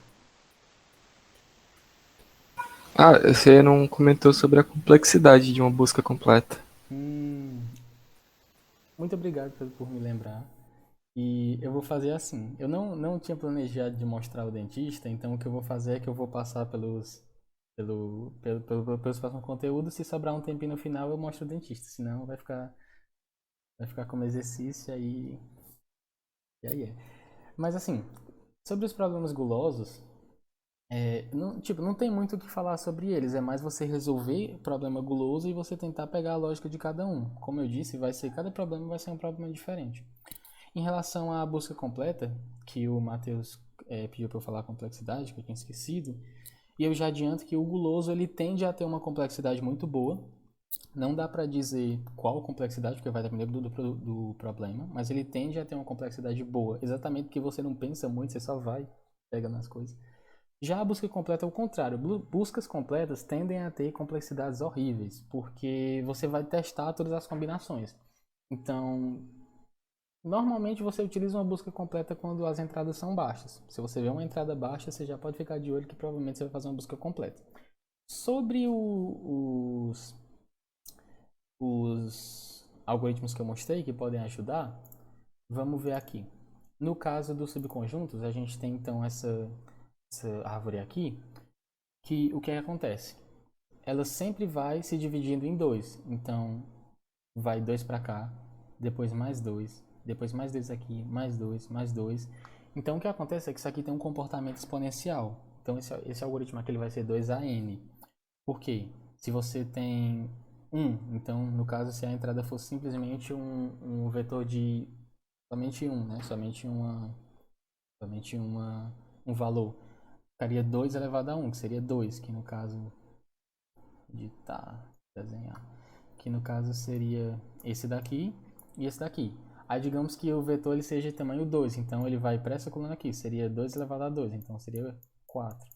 Ah, você não comentou sobre a complexidade de uma busca completa. Hum, muito obrigado por me lembrar. E eu vou fazer assim. Eu não tinha planejado de mostrar o dentista, então o que eu vou fazer é que eu vou passar pelos próximos conteúdos. Se sobrar um tempinho no final, eu mostro o dentista. Senão vai ficar como exercício e aí é. Mas assim, sobre os problemas gulosos, não tem muito o que falar sobre eles. É mais você resolver o problema guloso e você tentar pegar a lógica de cada um. Como eu disse, cada problema vai ser um problema diferente. Em relação à busca completa, que o Matheus pediu para eu falar a complexidade, que eu tinha esquecido, e eu já adianto que o guloso ele tende a ter uma complexidade muito boa. Não dá para dizer qual complexidade, porque vai depender do problema, mas ele tende a ter uma complexidade boa, exatamente porque você não pensa muito, você só vai, pega nas coisas. Já a busca completa é o contrário. Buscas completas tendem a ter complexidades horríveis, porque você vai testar todas as combinações. Então, normalmente você utiliza uma busca completa quando as entradas são baixas. Se você vê uma entrada baixa, você já pode ficar de olho que provavelmente você vai fazer uma busca completa. Sobre os algoritmos que eu mostrei que podem ajudar, vamos ver aqui. No caso dos subconjuntos, a gente tem então essa árvore aqui, que o que acontece? Ela sempre vai se dividindo em dois. Então, vai dois para cá, depois mais dois, depois mais dois aqui, mais dois, mais dois. Então, o que acontece é que isso aqui tem um comportamento exponencial. Então, esse algoritmo aqui ele vai ser 2an. Por quê? Se você tem então, no caso, se a entrada fosse simplesmente um vetor de somente né? Um valor. Ficaria 2 elevado a 1, que seria 2, que no caso desenhar, que no caso seria esse daqui e esse daqui. Aí digamos que o vetor ele seja de tamanho 2, então ele vai para essa coluna aqui, seria 2 elevado a 2, então seria 4.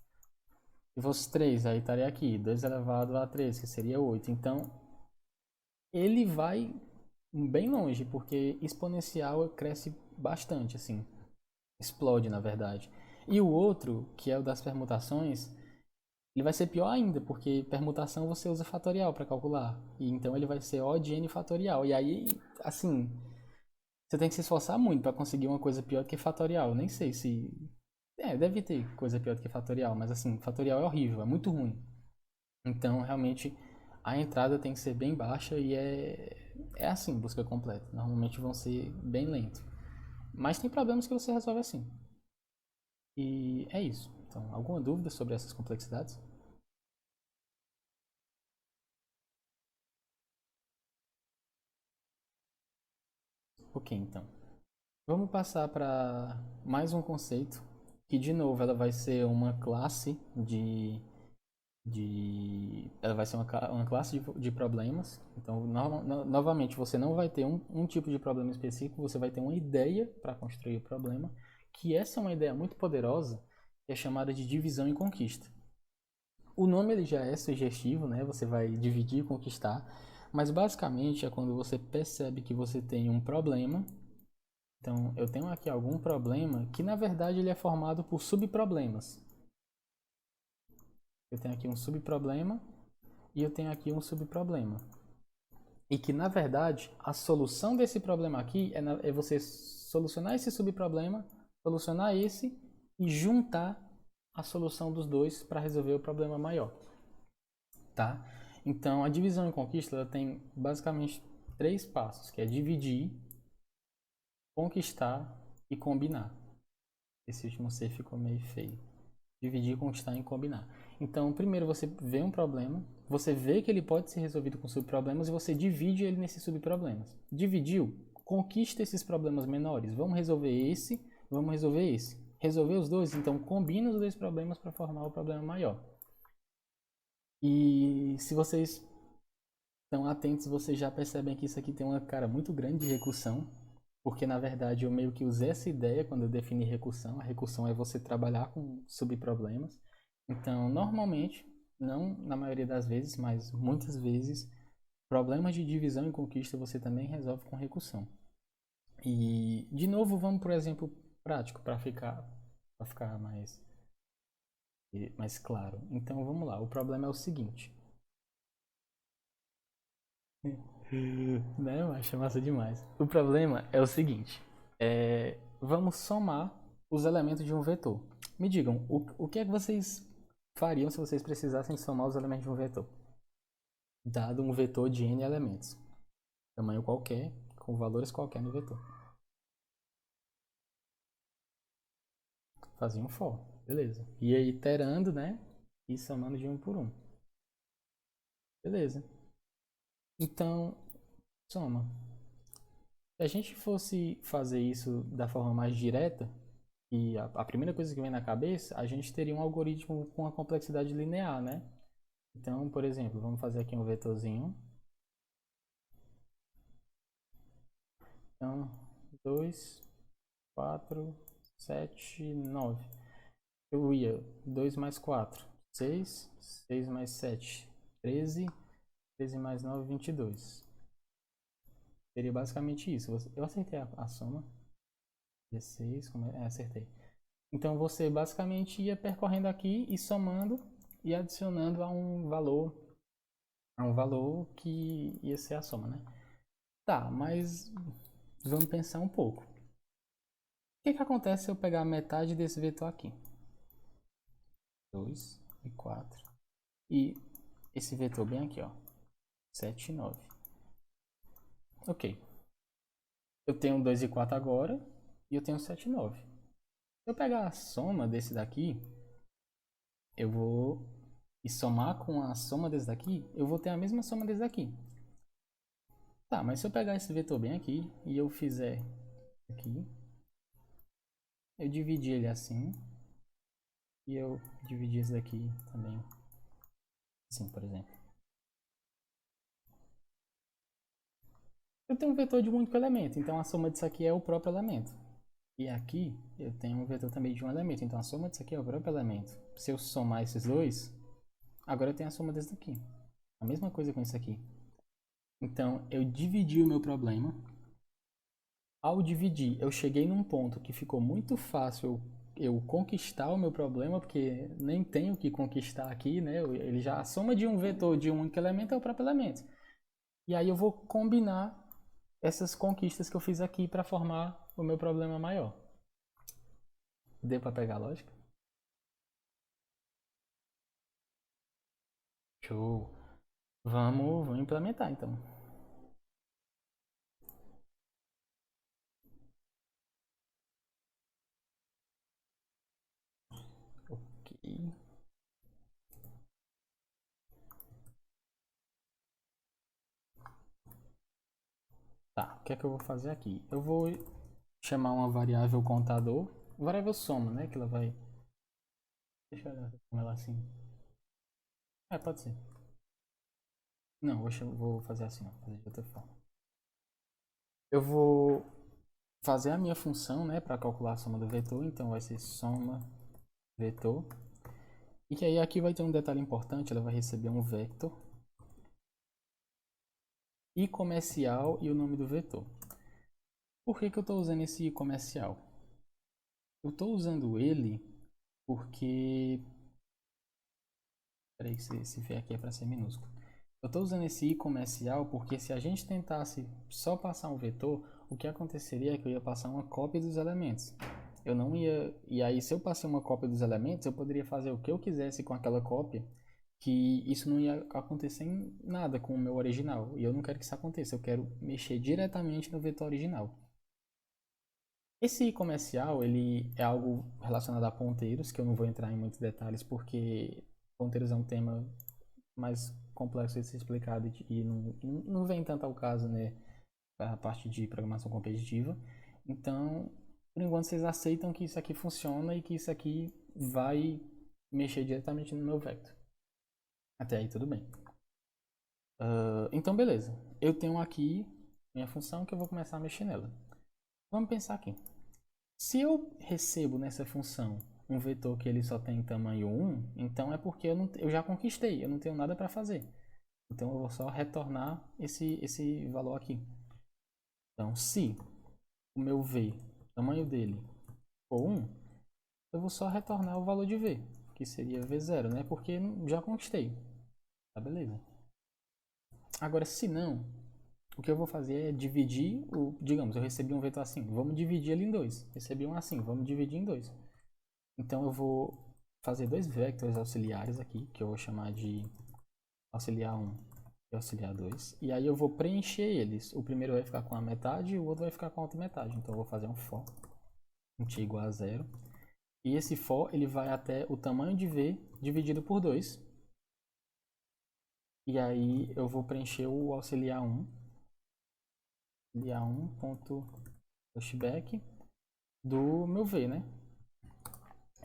Se fosse 3, aí estaria aqui, 2 elevado a 3, que seria 8. Então, ele vai bem longe, porque exponencial cresce bastante, assim. Explode, na verdade. E o outro, que é o das permutações, ele vai ser pior ainda, porque permutação você usa fatorial para calcular. E então ele vai ser O de n fatorial. E aí, assim, você tem que se esforçar muito para conseguir uma coisa pior do que fatorial. Eu nem sei se. Deve ter coisa pior do que fatorial, mas assim, fatorial é horrível, é muito ruim. Então, realmente, a entrada tem que ser bem baixa e é assim, busca completa. Normalmente vão ser bem lento. Mas tem problemas que você resolve assim. E é isso. Então, alguma dúvida sobre essas complexidades? Ok, então. Vamos passar para mais um conceito que de novo ela vai ser uma classe ela vai ser uma classe de problemas. Então, novamente, você não vai ter um tipo de problema específico, você vai ter uma ideia para construir o problema, que essa é uma ideia muito poderosa, que é chamada de divisão e conquista. O nome ele já é sugestivo, né? Você vai dividir e conquistar, mas basicamente é quando você percebe que você tem um problema. Então, eu tenho aqui algum problema que na verdade ele é formado por subproblemas. Eu tenho aqui um subproblema e eu tenho aqui um subproblema. E que, na verdade, a solução desse problema aqui é você solucionar esse subproblema, solucionar esse e juntar a solução dos dois para resolver o problema maior. Tá? Então, a divisão e conquista ela tem basicamente 3 passos, que é dividir, conquistar e combinar. Esse último C ficou meio feio. Dividir, conquistar e combinar. Então, primeiro você vê um problema, você vê que ele pode ser resolvido com subproblemas e você divide ele nesses subproblemas. Dividiu, conquista esses problemas menores. Vamos resolver esse, vamos resolver esse. Resolver os dois, então combina os 2 problemas para formar o problema maior. E se vocês estão atentos, vocês já percebem que isso aqui tem uma cara muito grande de recursão. Porque, na verdade, eu meio que usei essa ideia quando eu defini recursão. A recursão é você trabalhar com subproblemas. Então, normalmente, não na maioria das vezes, mas muitas vezes, problemas de divisão e conquista você também resolve com recursão. E, de novo, vamos para o exemplo prático, para ficar mais claro. Então, vamos lá. O problema é o seguinte. Não, acho massa demais. O problema é o seguinte: vamos somar os elementos de um vetor. Me digam, o que é que vocês fariam se vocês precisassem somar os elementos de um vetor? Dado um vetor de n elementos, tamanho qualquer, com valores qualquer no vetor. Fazia um for, beleza. Ia iterando, né? E somando de um por um. Beleza. Então, soma. Se a gente fosse fazer isso da forma mais direta, e a primeira coisa que vem na cabeça, a gente teria um algoritmo com a complexidade linear, né? Então, por exemplo, vamos fazer aqui um vetorzinho. Então, 2, 4, 7, 9. Eu ia 2 mais 4, 6, 6 mais 7, 13, 13 mais 9, 22. Seria basicamente isso. Eu acertei a soma. 16, acertei. Então você basicamente ia percorrendo aqui e somando e adicionando a um valor que ia ser a soma, né? Tá, mas vamos pensar um pouco. O que acontece se eu pegar metade desse vetor aqui? 2 e 4. E esse vetor bem aqui, ó. 7 e 9. Ok. Eu tenho 2 e 4 agora e eu tenho 7 e 9. Se eu pegar a soma desse daqui, eu vou e somar com a soma desse daqui, eu vou ter a mesma soma desse daqui. Tá, mas se eu pegar esse vetor bem aqui e eu fizer aqui, eu dividir ele assim e eu dividir esse daqui também assim, por exemplo. Eu tenho um vetor de um único elemento, então a soma disso aqui é o próprio elemento. E aqui eu tenho um vetor também de um elemento, então a soma disso aqui é o próprio elemento. Se eu somar esses dois, agora eu tenho a soma desse daqui. A mesma coisa com isso aqui. Então eu dividi o meu problema. Ao dividir, eu cheguei num ponto que ficou muito fácil eu conquistar o meu problema, porque nem tenho o que conquistar aqui, né? Ele já, a soma de um vetor de um único elemento é o próprio elemento. E aí eu vou combinar essas conquistas que eu fiz aqui para formar o meu problema maior. Deu para pegar a lógica? Show! Vamos implementar então. Ok. Tá, o que é que eu vou fazer aqui? Eu vou chamar uma variável contador, variável soma, né? Que ela vai Deixa eu olhar como ela assim. É, pode ser. Não, vou fazer assim, ó. Fazer de outra forma. Eu vou fazer a minha função, né, para calcular a soma do vetor. Então vai ser soma vetor. E que aí aqui vai ter um detalhe importante. Ela vai receber um vector i comercial e o nome do vetor. Por que que eu estou usando esse i comercial? Eu estou usando ele porque... Peraí, esse V aqui é para ser minúsculo. Eu estou usando esse i comercial porque se a gente tentasse só passar um vetor, o que aconteceria é que eu ia passar uma cópia dos elementos. Eu não ia... E aí, se eu passei uma cópia dos elementos, eu poderia fazer o que eu quisesse com aquela cópia, que isso não ia acontecer em nada com o meu original. E eu não quero que isso aconteça, eu quero mexer diretamente no vetor original. Esse comercial, ele é algo relacionado a ponteiros, que eu não vou entrar em muitos detalhes, porque ponteiros é um tema mais complexo de ser explicado e não vem tanto ao caso, né, a parte de programação competitiva. Então, por enquanto, vocês aceitam que isso aqui funciona e que isso aqui vai mexer diretamente no meu vector. Até aí, tudo bem. Então, beleza. Eu tenho aqui minha função que eu vou começar a mexer nela. Vamos pensar aqui. Se eu recebo nessa função um vetor que ele só tem tamanho 1, então é porque eu já conquistei, eu não tenho nada para fazer. Então eu vou só retornar esse valor aqui. Então, se o meu v, o tamanho dele, for 1, eu vou só retornar o valor de v, que seria v0, né? Porque já conquistei. Tá, beleza. Agora, se não, o que eu vou fazer é dividir digamos, eu recebi um vetor assim, vamos dividir ele em dois. Recebi um assim, vamos dividir em dois. Então eu vou fazer dois vectores auxiliares aqui, que eu vou chamar de auxiliar 1 e auxiliar 2. E aí eu vou preencher eles. O primeiro vai ficar com a metade e o outro vai ficar com a outra metade. Então eu vou fazer um for, um t igual a 0. E esse for ele vai até o tamanho de v dividido por 2. E aí eu vou preencher o auxiliar 1. Auxiliar 1.pushback do meu v, né?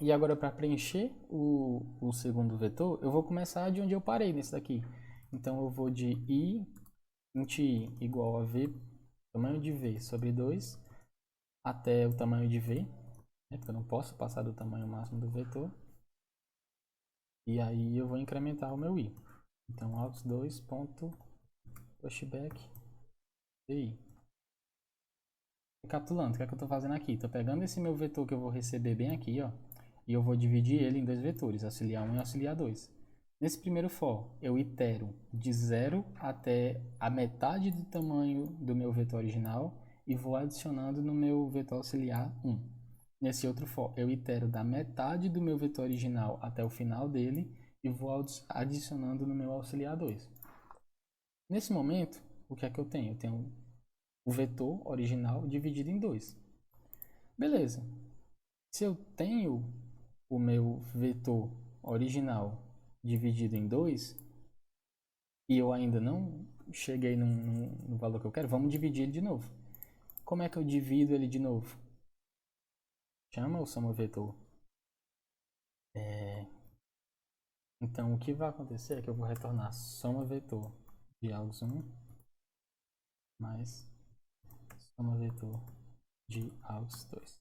E agora, para preencher o segundo vetor, eu vou começar de onde eu parei nesse daqui. Então, eu vou de i int i igual a v, tamanho de v sobre 2, até o tamanho de v, né, porque eu não posso passar do tamanho máximo do vetor. E aí, eu vou incrementar o meu i. Então, aux2.pushback vi. Recapitulando, o que é que eu estou fazendo aqui? Estou pegando esse meu vetor que eu vou receber bem aqui, ó, e eu vou dividir ele em dois vetores, auxiliar 1 e auxiliar 2. Nesse primeiro for, eu itero de 0 até a metade do tamanho do meu vetor original e vou adicionando no meu vetor auxiliar 1. Nesse outro for, eu itero da metade do meu vetor original até o final dele e vou adicionando no meu auxiliar 2. Nesse momento, o que é que eu tenho? Eu tenho o vetor original dividido em dois. Beleza. Se eu tenho o meu vetor original dividido em dois e eu ainda não cheguei no valor que eu quero, vamos dividir ele de novo. Como é que eu divido ele de novo? Chama o soma vetor. Então, o que vai acontecer é que eu vou retornar soma vetor de aux1 mais soma vetor de aux2.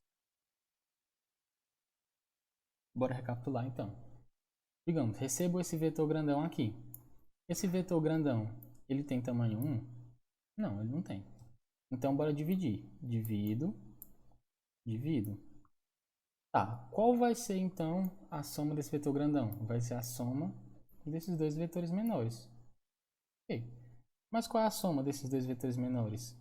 Bora recapitular então. Digamos, recebo esse vetor grandão aqui. Esse vetor grandão, ele tem tamanho 1? Não, ele não tem. Então, bora dividir. Divido, divido. Tá, qual vai ser então a soma desse vetor grandão? Vai ser a soma desses dois vetores menores. Ok. Mas qual é a soma desses dois vetores menores?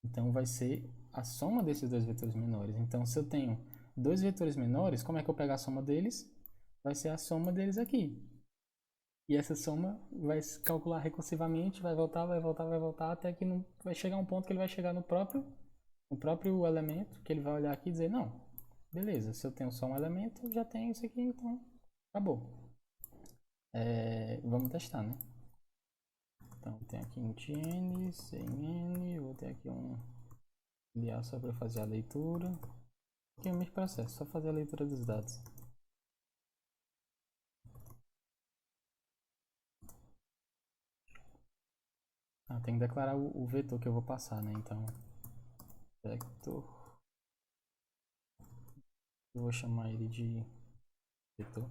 Então, vai ser a soma desses dois vetores menores. Então, se eu tenho dois vetores menores, como é que eu pego a soma deles? Vai ser a soma deles aqui. E essa soma vai se calcular recursivamente, vai voltar, vai voltar, vai voltar, até que vai chegar um ponto que ele vai chegar no próprio elemento, que ele vai olhar aqui e dizer, não, beleza, se eu tenho só um elemento, eu já tenho isso aqui, então acabou. Vamos testar, né? Então tem aqui um n, sem n, vou ter aqui um aliar só para fazer a leitura. Aqui é o mesmo processo, só fazer a leitura dos dados. Tem que declarar o vetor que eu vou passar, né? Então, vector. Eu vou chamar ele de vetor.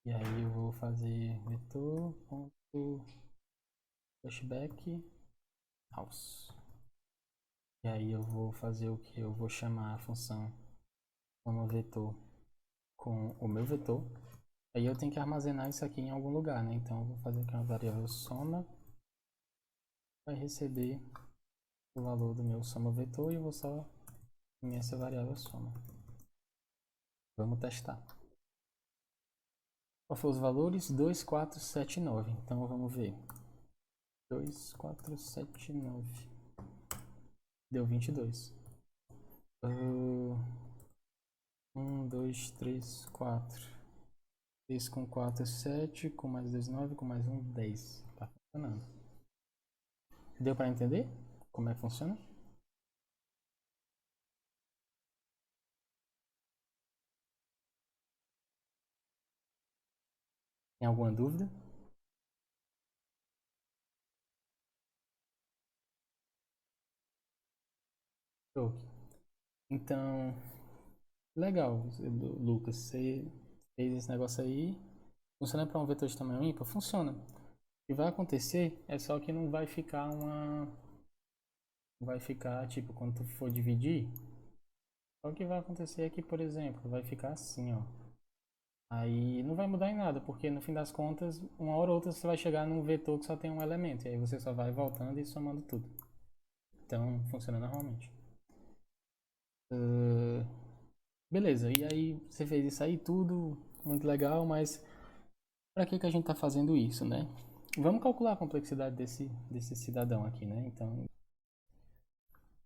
E aí eu vou fazer vetor.flashback house. E aí eu vou fazer o que? Eu vou chamar a função SomaVetor com o meu vetor. Aí eu tenho que armazenar isso aqui em algum lugar, né? Então eu vou fazer aqui uma variável soma. Vai receber o valor do meu SomaVetor e eu vou só imprimir essa variável soma. Vamos testar. Qual foram os valores? 2, 4, 7 e 9. Então vamos ver. 2, 4, 7, 9. Deu 22. 1, 2, 3, 4. 3 com 4 é 7, com mais 2, 9, com mais 1, 10. Tá funcionando. Deu para entender como é que funciona? Tem alguma dúvida? Show. Então, legal, Lucas. Você fez esse negócio aí. Funciona para um vetor de tamanho ímpar? Funciona. O que vai acontecer é só que não vai ficar Vai ficar, tipo, quando tu for dividir, o que vai acontecer é que, por exemplo, vai ficar assim, ó. Aí não vai mudar em nada, porque no fim das contas, uma hora ou outra você vai chegar num vetor que só tem um elemento, e aí você só vai voltando e somando tudo. Então, funciona normalmente. Beleza, e aí você fez isso aí tudo, muito legal, mas para que a gente está fazendo isso, né? Vamos calcular a complexidade desse cidadão aqui, né? Então,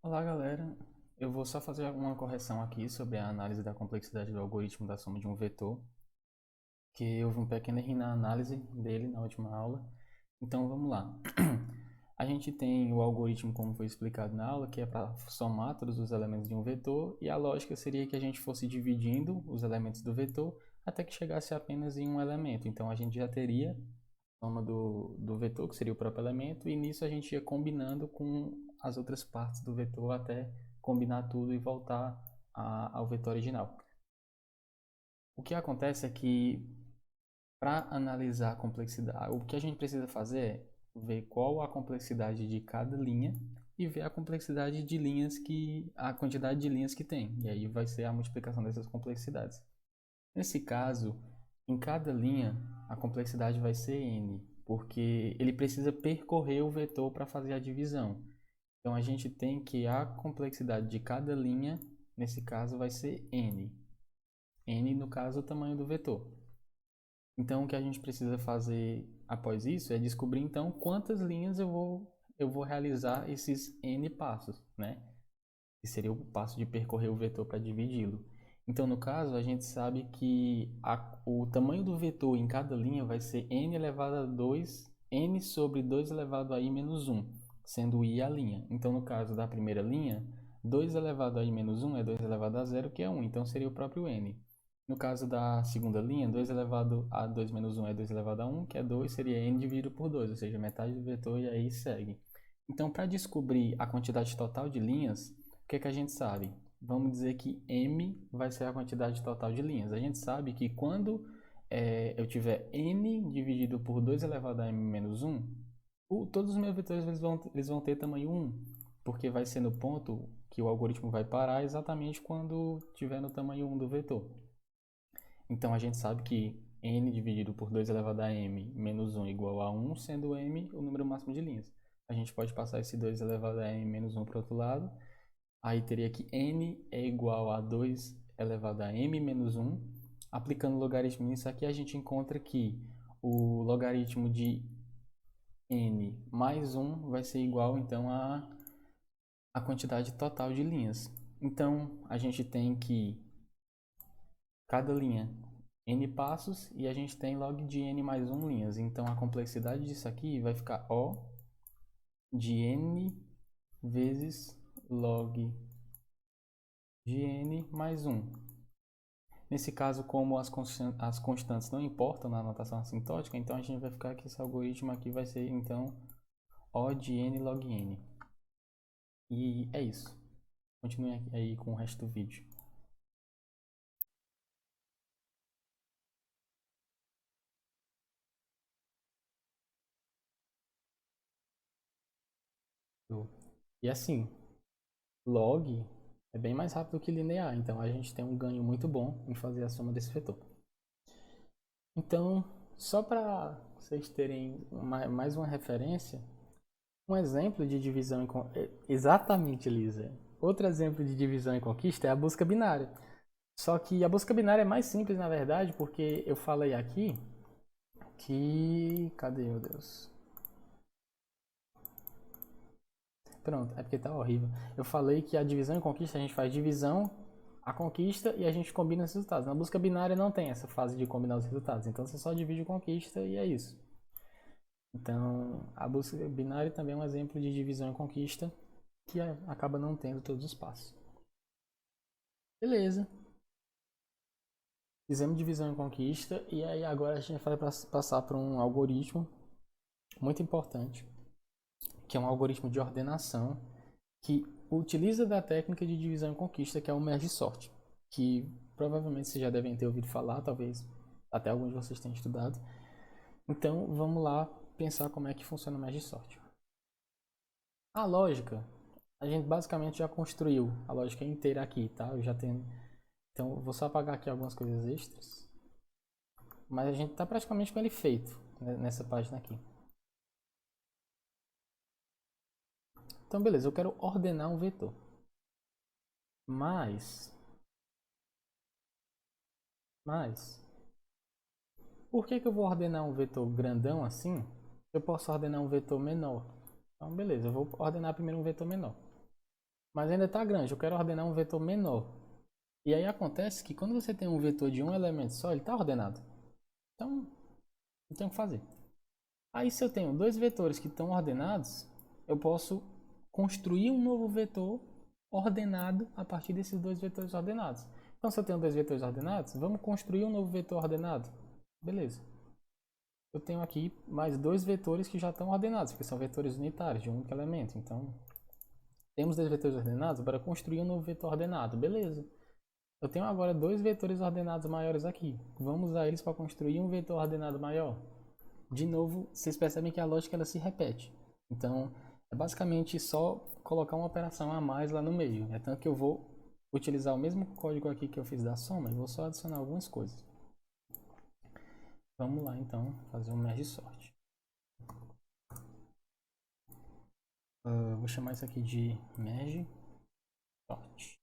olá galera, eu vou só fazer uma correção aqui sobre a análise da complexidade do algoritmo da soma de um vetor, que houve um pequeno erro na análise dele na última aula. Então vamos lá. A gente tem o algoritmo como foi explicado na aula, que é para somar todos os elementos de um vetor, e a lógica seria que a gente fosse dividindo os elementos do vetor até que chegasse apenas em um elemento. Então a gente já teria a soma do vetor, que seria o próprio elemento, e nisso a gente ia combinando com as outras partes do vetor até combinar tudo e voltar ao vetor original. O que acontece é que para analisar a complexidade, o que a gente precisa fazer é ver qual a complexidade de cada linha e ver a complexidade de linhas a quantidade de linhas que tem. E aí vai ser a multiplicação dessas complexidades. Nesse caso, em cada linha, a complexidade vai ser n, porque ele precisa percorrer o vetor para fazer a divisão. Então a gente tem que a complexidade de cada linha, nesse caso, vai ser n. N, no caso, é o tamanho do vetor. Então, o que a gente precisa fazer após isso é descobrir, então, quantas linhas eu vou realizar esses n passos, né? Que seria o passo de percorrer o vetor para dividi-lo. Então, no caso, a gente sabe que o tamanho do vetor em cada linha vai ser n elevado a 2, n sobre 2 elevado a i menos 1, sendo i a linha. Então, no caso da primeira linha, 2 elevado a i menos 1 é 2 elevado a 0, que é 1. Então, seria o próprio n. No caso da segunda linha, 2 elevado a 2 menos 1 é 2 elevado a 1, que é 2, seria n dividido por 2, ou seja, metade do vetor, e aí segue. Então, para descobrir a quantidade total de linhas, o que a gente sabe? Vamos dizer que m vai ser a quantidade total de linhas. A gente sabe que quando eu tiver n dividido por 2 elevado a m menos 1, todos os meus vetores eles vão ter tamanho 1, porque vai ser no ponto que o algoritmo vai parar exatamente quando tiver no tamanho 1 do vetor. Então a gente sabe que n dividido por 2 elevado a m menos 1 igual a 1, sendo m o número máximo de linhas. A gente pode passar esse 2 elevado a m menos 1 para o outro lado. Aí teria que n é igual a 2 elevado a m menos 1. Aplicando o logaritmo nisso aqui, a gente encontra que o logaritmo de n mais 1 vai ser igual, então, a quantidade total de linhas. Então, a gente tem que cada linha n passos e a gente tem log de n mais 1 linhas. Então, a complexidade disso aqui vai ficar O de n vezes log de n mais 1. Nesse caso, como as constantes não importam na notação assintótica, então a gente vai ficar que esse algoritmo aqui vai ser, então, O de n log n. E é isso. Continue aí com o resto do vídeo. E assim, log é bem mais rápido que linear, então a gente tem um ganho muito bom em fazer a soma desse vetor. Então, só para vocês terem mais uma referência, um exemplo de divisão em exatamente, Elisa. Outro exemplo de divisão em conquista é a busca binária. Só que a busca binária é mais simples, na verdade, porque eu falei aqui que... Cadê, meu Deus? Pronto, é porque tá horrível. Eu falei que a divisão em conquista, a gente faz divisão, a conquista e a gente combina os resultados. Na busca binária não tem essa fase de combinar os resultados. Então você só divide a conquista e é isso. Então, a busca binária também é um exemplo de divisão em conquista que acaba não tendo todos os passos. Beleza. Fizemos divisão em conquista e aí agora a gente vai passar para um algoritmo muito importante, que é um algoritmo de ordenação que utiliza da técnica de divisão em conquista, que é o merge sort, que provavelmente vocês já devem ter ouvido falar, talvez até alguns de vocês tenham estudado. Então, vamos lá pensar como é que funciona o merge sort. A lógica, a gente basicamente já construiu a lógica inteira aqui, tá? Eu já tenho... Então, vou só apagar aqui algumas coisas extras. Mas a gente está praticamente com ele feito, né, nessa página aqui. Então, beleza, eu quero ordenar um vetor. Mas, por que eu vou ordenar um vetor grandão assim? Eu posso ordenar um vetor menor. Então, beleza, eu vou ordenar primeiro um vetor menor. Mas ainda está grande, eu quero ordenar um vetor menor. E aí acontece que quando você tem um vetor de um elemento só, ele está ordenado. Então, não tem o que fazer. Aí se eu tenho dois vetores que estão ordenados, eu posso construir um novo vetor ordenado a partir desses dois vetores ordenados. Então se eu tenho dois vetores ordenados, vamos construir um novo vetor ordenado. Beleza. Eu tenho aqui mais dois vetores que já estão ordenados, porque são vetores unitários de um único elemento. Então, temos dois vetores ordenados para construir um novo vetor ordenado. Beleza. Eu tenho agora dois vetores ordenados maiores aqui. Vamos usar eles para construir um vetor ordenado maior. De novo, vocês percebem que a lógica ela se repete. Então, é basicamente só colocar uma operação a mais lá no meio. É tanto que eu vou utilizar o mesmo código aqui que eu fiz da soma e vou só adicionar algumas coisas. Vamos lá, então, fazer um merge sort. Vou chamar isso aqui de merge sort.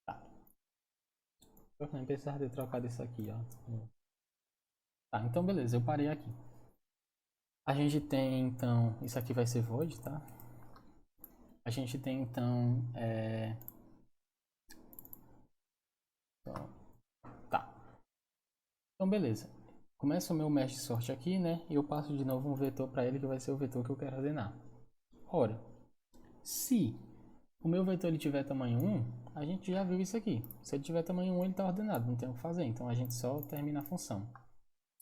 Tá. Eu nem precisar ter trocado isso aqui, ó. Tá, então beleza, eu parei aqui. A gente tem, então, isso aqui vai ser void, tá? A gente tem, então, tá. Então, beleza. Começa o meu merge sort aqui, né? E eu passo de novo um vetor para ele que vai ser o vetor que eu quero ordenar. Ora, se o meu vetor ele tiver tamanho 1, a gente já viu isso aqui. Se ele tiver tamanho 1, ele está ordenado, não tem o que fazer. Então, a gente só termina a função.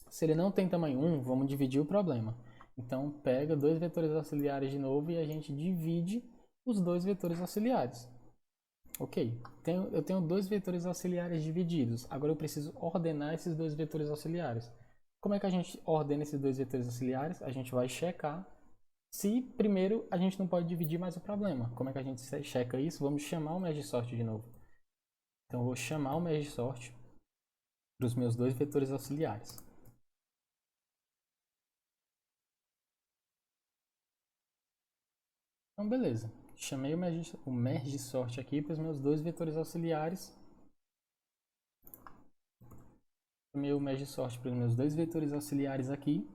Se ele não tem tamanho 1, vamos dividir o problema. Então, pega dois vetores auxiliares de novo e a gente divide os dois vetores auxiliares. Ok, eu tenho dois vetores auxiliares divididos. Agora eu preciso ordenar esses dois vetores auxiliares. Como é que a gente ordena esses dois vetores auxiliares? A gente vai checar se primeiro a gente não pode dividir mais o problema. Como é que a gente checa isso? Vamos chamar o merge sort de novo. Então eu vou chamar o merge sort para os meus dois vetores auxiliares. Então beleza, chamei o merge sort aqui para os meus dois vetores auxiliares. Chamei o merge sort para os meus dois vetores auxiliares aqui,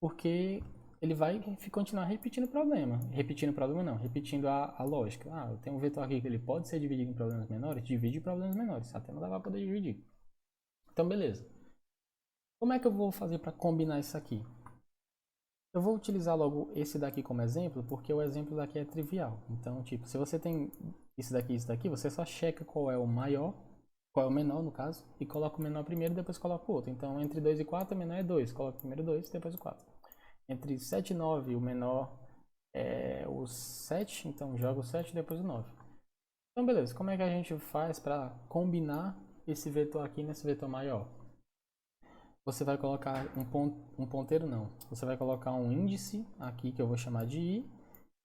porque ele vai continuar repetindo o problema. Repetindo o problema não, repetindo a lógica. Ah, eu tenho um vetor aqui que ele pode ser dividido em problemas menores, divide em problemas menores, até não dá para poder dividir. Então beleza. Como é que eu vou fazer para combinar isso aqui? Eu vou utilizar logo esse daqui como exemplo, porque o exemplo daqui é trivial. Então, tipo, se você tem isso daqui e isso daqui, você só checa qual é o maior qual é o menor no caso, e coloco o menor primeiro e depois coloco o outro. Então, entre 2 e 4, o menor é 2. Coloco primeiro 2, depois o 4. Entre 7 e 9, o menor é o 7, então jogo o 7 e depois o 9. Então, beleza. Como é que a gente faz para combinar esse vetor aqui nesse vetor maior? Você vai colocar um ponteiro, não. Você vai colocar um índice aqui que eu vou chamar de I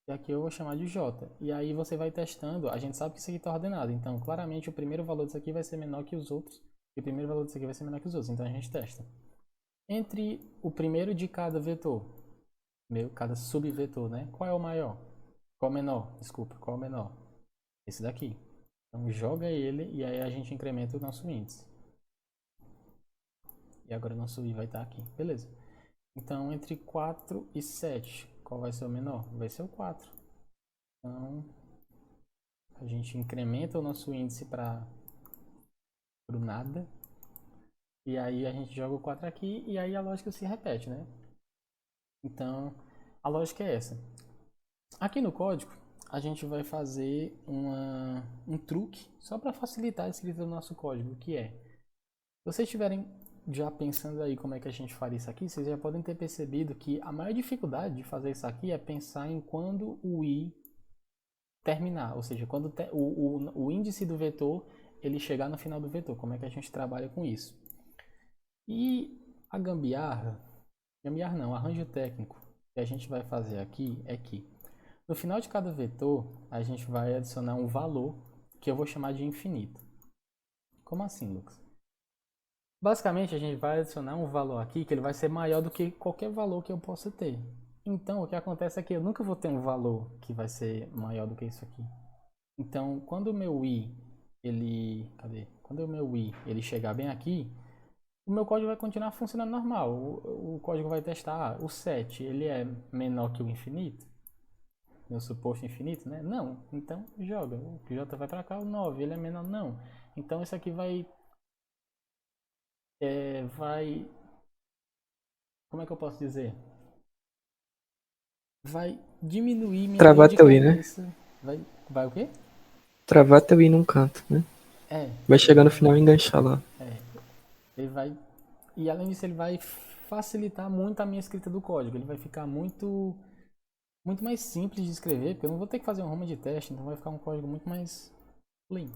e aqui eu vou chamar de J. E aí você vai testando. A gente sabe que isso aqui está ordenado. Então, claramente, o primeiro valor disso aqui vai ser menor que os outros. E o primeiro valor disso aqui vai ser menor que os outros. Então, a gente testa. Entre o primeiro de cada vetor, cada subvetor, né? Qual é o maior? Qual é o menor? Desculpa, qual é o menor? Esse daqui. Então, joga ele e aí a gente incrementa o nosso índice. E agora o nosso I vai estar aqui. Beleza. Então, entre 4 e 7, qual vai ser o menor? Vai ser o 4. Então, a gente incrementa o nosso índice para o nada. E aí a gente joga o 4 aqui e aí a lógica se repete, né? Então, a lógica é essa. Aqui no código, a gente vai fazer um truque só para facilitar a escrita do nosso código, que é, se vocês estiverem já pensando aí como é que a gente faria isso aqui, vocês já podem ter percebido que a maior dificuldade de fazer isso aqui é pensar em quando o I terminar, ou seja, quando o índice do vetor ele chegar no final do vetor, como é que a gente trabalha com isso. E a gambiarra não, arranjo técnico que a gente vai fazer aqui é que no final de cada vetor a gente vai adicionar um valor que eu vou chamar de infinito. Como assim, Lucas? Basicamente, a gente vai adicionar um valor aqui que ele vai ser maior do que qualquer valor que eu possa ter. Então, o que acontece é que eu nunca vou ter um valor que vai ser maior do que isso aqui. Então, quando o meu i, Quando o meu i, ele chegar bem aqui, o meu código vai continuar funcionando normal. O código vai testar, o 7, ele é menor que o infinito? Meu suposto infinito, né? Não. Então, joga. O J vai para cá, o 9, ele é menor? Não. Então, isso aqui vai, como é que eu posso dizer? Vai diminuir minha dor Travar de teu I, né? cabeça. Vai o quê? Travar teu I num canto, né? É. Vai chegar no final e enganchar lá. Ele vai. E além disso, ele vai facilitar muito a minha escrita do código. Ele vai ficar muito mais simples de escrever, porque eu não vou ter que fazer um ROM de teste, então vai ficar um código muito mais clean.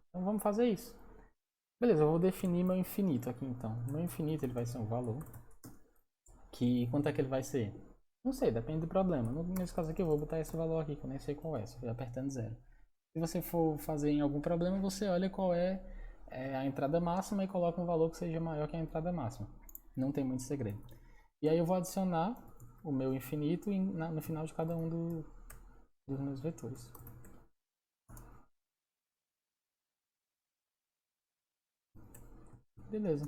Então vamos fazer isso. Beleza, eu vou definir meu infinito aqui então. Meu infinito ele vai ser um valor. Quanto é que ele vai ser? Não sei, depende do problema. Nesse caso aqui eu vou botar esse valor aqui, que eu nem sei qual é, só apertando 0. Se você for fazer em algum problema, você olha qual é a entrada máxima e coloca um valor que seja maior que a entrada máxima. Não tem muito segredo. E aí eu vou adicionar o meu infinito no final de cada um dos meus vetores. Beleza.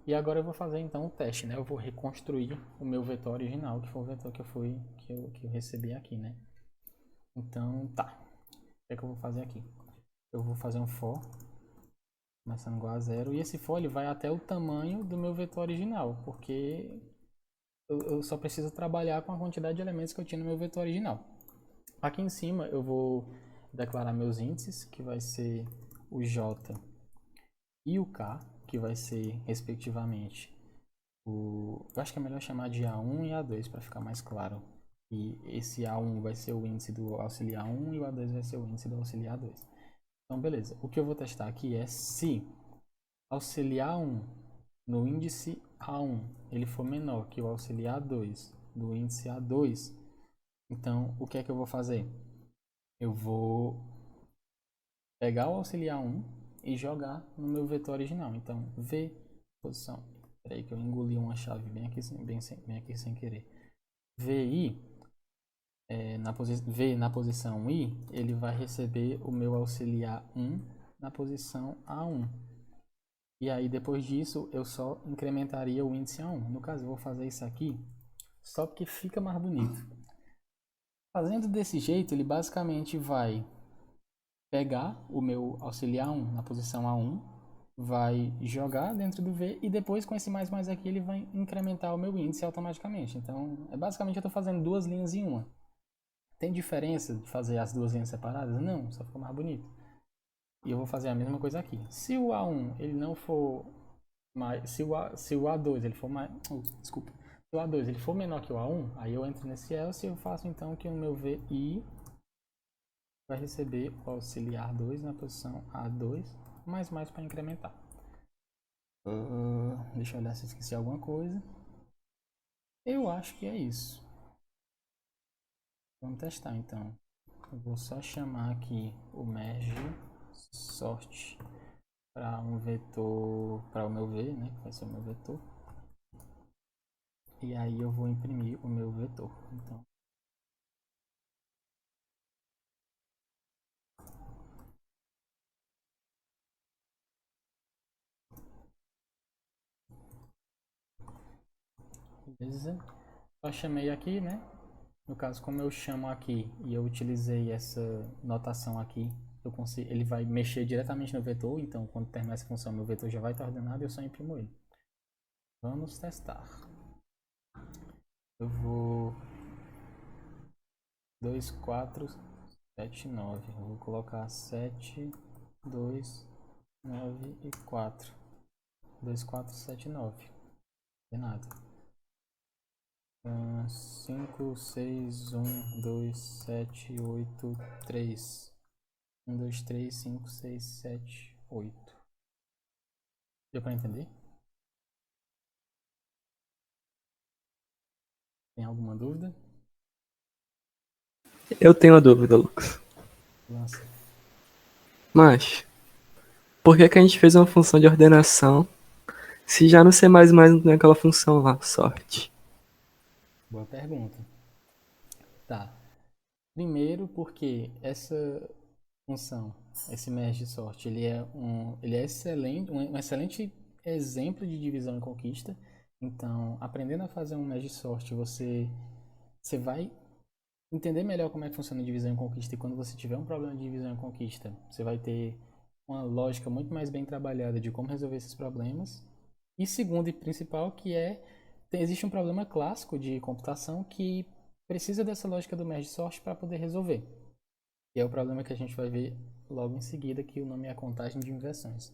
E agora eu vou fazer então o teste, né? Eu vou reconstruir o meu vetor original, que foi o vetor que eu recebi aqui, né? Então, tá. O que é que eu vou fazer aqui? Eu vou fazer um for, começando igual a 0, e esse for ele vai até o tamanho do meu vetor original, porque eu só preciso trabalhar com a quantidade de elementos que eu tinha no meu vetor original. Aqui em cima eu vou declarar meus índices, que vai ser o J e o K, que vai ser respectivamente eu acho que é melhor chamar de A1 e A2 para ficar mais claro. E esse A1 vai ser o índice do auxiliar 1 e o A2 vai ser o índice do auxiliar 2. Então, beleza. O que eu vou testar aqui é se auxiliar 1 no índice A1 ele for menor que o auxiliar 2 do índice A2, então o que é que eu vou fazer? Eu vou pegar o auxiliar 1 e jogar no meu vetor original. Então, V, posição. Peraí que eu engoli uma chave bem aqui sem querer. VI, V na posição I, ele vai receber o meu auxiliar 1 na posição A1. E aí depois disso eu só incrementaria o índice A1. No caso eu vou fazer isso aqui só porque fica mais bonito. Fazendo desse jeito, ele basicamente vai pegar o meu auxiliar 1 na posição A1, vai jogar dentro do V e depois com esse mais aqui ele vai incrementar o meu índice automaticamente. Então, basicamente eu estou fazendo duas linhas em uma. Tem diferença de fazer as duas linhas separadas? Não, só fica mais bonito. E eu vou fazer a mesma coisa aqui. Se o A1 ele não for mais, se o A2 ele for mais, desculpa, se o A2 ele for menor que o A1, aí eu entro nesse else e eu faço então que o meu VI vai receber o auxiliar 2 na posição A2, mais para incrementar. Deixa eu olhar se eu esqueci alguma coisa. Eu acho que é isso. Vamos testar então. Eu vou só chamar aqui o merge sort para um vetor, para o meu V, né, que vai ser o meu vetor. E aí eu vou imprimir o meu vetor. Então, beleza. Só chamei aqui, né? No caso, como eu chamo aqui e eu utilizei essa notação aqui, eu consigo, ele vai mexer diretamente no vetor. Então, quando terminar essa função, meu vetor já vai estar ordenado e eu só imprimo ele. Vamos testar. Eu vou 2, 4, 7, 9. Eu vou colocar 7, 2, 9 e 4. 2, 4, 7, 9. Não tem nada. 5, 6, 1, 2, 7, 8, 3. 1, 2, 3, 5, 6, 7, 8. Deu pra entender? Tem alguma dúvida? Eu tenho uma dúvida, Lucas. Lança. Mas, por que que a gente fez uma função de ordenação se já no C++ não tem aquela função lá, sorte? Boa pergunta. Tá. Primeiro porque essa função, esse merge sort, ele é excelente, um excelente exemplo de divisão e conquista. Então, aprendendo a fazer um merge sort, você vai entender melhor como é que funciona a divisão e conquista, e quando você tiver um problema de divisão e conquista, você vai ter uma lógica muito mais bem trabalhada de como resolver esses problemas. E segundo e principal, que existe um problema clássico de computação que precisa dessa lógica do merge sort para poder resolver. E é o problema que a gente vai ver logo em seguida, que o nome é a contagem de inversões.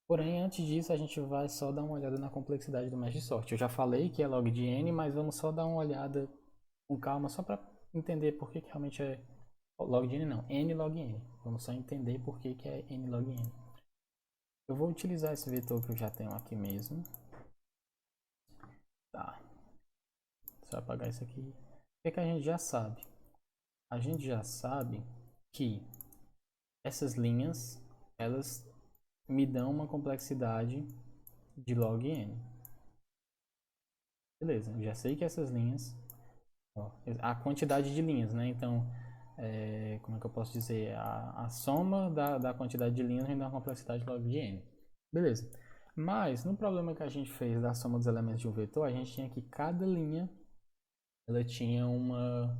Porém, antes disso, a gente vai só dar uma olhada na complexidade do merge sort. Eu já falei que é log de n, mas vamos só dar uma olhada com calma, só para entender por que realmente é log de n, não, n log n. Vamos só entender por que é n log n. Eu vou utilizar esse vetor que eu já tenho aqui mesmo. Tá. Só apagar isso aqui. O que a gente já sabe? A gente já sabe que essas linhas, elas me dão uma complexidade de log n. Beleza, eu já sei que essas linhas, ó, a quantidade de linhas, né? Então, como é que eu posso dizer? A soma da quantidade de linhas me dá uma complexidade log de n. Beleza. Mas, no problema que a gente fez da soma dos elementos de um vetor, a gente tinha que cada linha ela tinha uma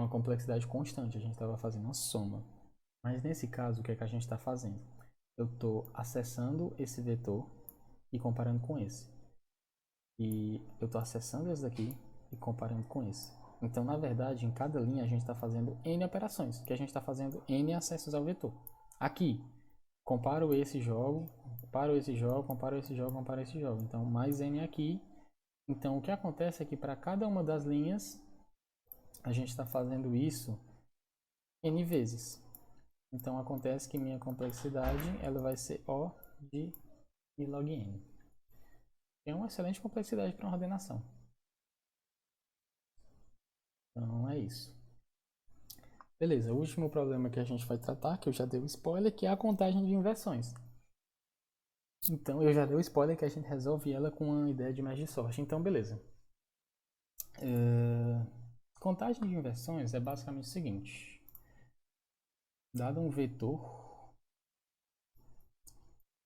complexidade constante. A gente estava fazendo uma soma. Mas nesse caso, o que é que a gente está fazendo? Eu estou acessando esse vetor e comparando com esse. E eu estou acessando esse daqui e comparando com esse. Então, na verdade, em cada linha a gente está fazendo N operações, que a gente está fazendo N acessos ao vetor. Aqui, comparo esse jogo, comparo esse jogo, comparo esse jogo, comparo esse jogo. Então, mais N aqui. Então, o que acontece é que para cada uma das linhas, a gente está fazendo isso N vezes. Então, acontece que minha complexidade ela vai ser O de I log N. É uma excelente complexidade para uma ordenação. Então, é isso. Beleza, o último problema que a gente vai tratar, que eu já dei o spoiler, que é a contagem de inversões. Então, eu já dei o spoiler que a gente resolve ela com uma ideia de merge sort. Então, beleza. Contagem de inversões é basicamente o seguinte. Dado um vetor,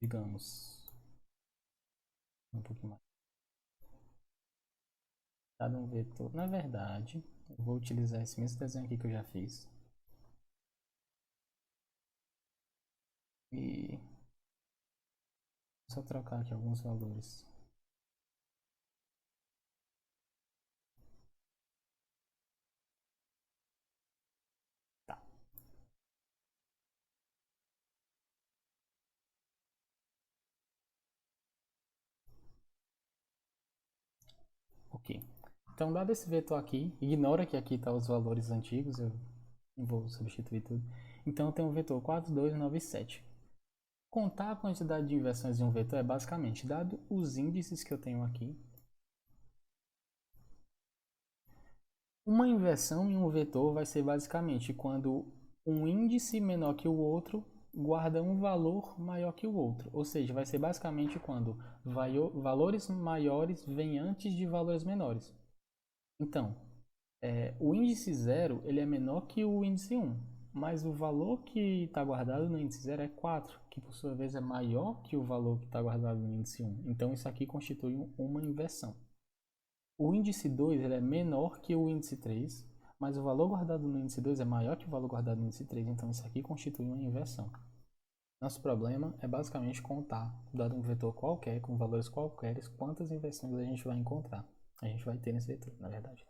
digamos, um pouquinho mais. Dado um vetor, na verdade, eu vou utilizar esse mesmo desenho aqui que eu já fiz. E só trocar aqui alguns valores. Tá. Ok. Então, dado esse vetor aqui, ignora que aqui estão os valores antigos, eu não vou substituir tudo. Então, eu tenho o vetor 4, 2, 9 e 7. Contar a quantidade de inversões de um vetor é basicamente, dado os índices que eu tenho aqui, uma inversão em um vetor vai ser basicamente quando um índice menor que o outro guarda um valor maior que o outro. Ou seja, vai ser basicamente quando valores maiores vêm antes de valores menores. Então, o índice 0 ele é menor que o índice 1, mas o valor que está guardado no índice 0 é 4, que por sua vez é maior que o valor que está guardado no índice 1. Então, isso aqui constitui uma inversão. O índice 2 ele é menor que o índice 3, mas o valor guardado no índice 2 é maior que o valor guardado no índice 3, então isso aqui constitui uma inversão. Nosso problema é basicamente contar, dado um vetor qualquer, com valores qualquer, quantas inversões a gente vai encontrar. A gente vai ter nesse vetor, na verdade.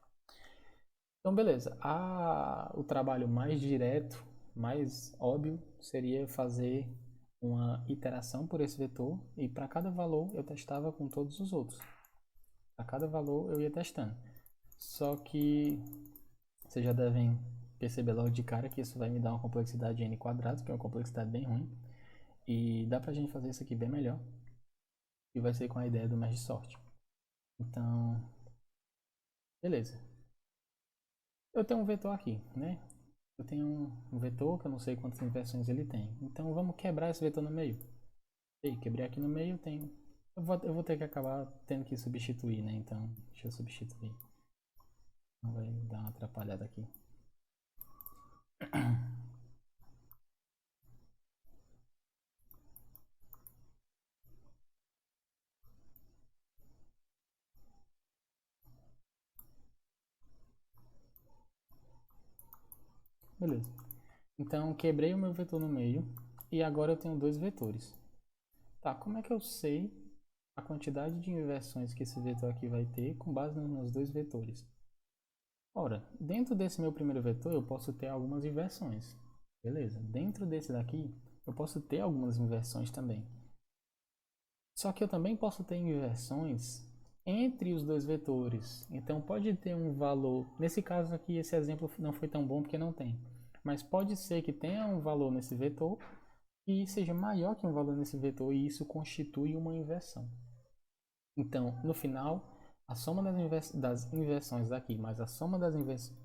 Então, beleza. O trabalho mais direto, mais óbvio, seria fazer uma iteração por esse vetor e para cada valor eu testava com todos os outros. A cada valor eu ia testando. Só que vocês já devem perceber logo de cara que isso vai me dar uma complexidade de n quadrado, que é uma complexidade bem ruim. E dá pra gente fazer isso aqui bem melhor. E vai ser com a ideia do mesh sort. Então, beleza. Eu tenho um vetor aqui, né? Eu tenho um vetor que eu não sei quantas inversões ele tem. Então vamos quebrar esse vetor no meio. E quebrei aqui no meio, eu tenho. Eu vou ter que acabar tendo que substituir, né? Então, deixa eu substituir. Não vai dar uma atrapalhada aqui. Beleza. Então, quebrei o meu vetor no meio. E agora eu tenho dois vetores. Tá, como é que eu sei a quantidade de inversões que esse vetor aqui vai ter com base nos meus dois vetores? Ora, dentro desse meu primeiro vetor eu posso ter algumas inversões. Beleza. Dentro desse daqui eu posso ter algumas inversões também. Só que eu também posso ter inversões entre os dois vetores. Então pode ter um valor. Nesse caso aqui, esse exemplo não foi tão bom porque não tem. Mas pode ser que tenha um valor nesse vetor e seja maior que um valor nesse vetor e isso constitui uma inversão. Então, no final, a soma das inversões daqui mais a soma das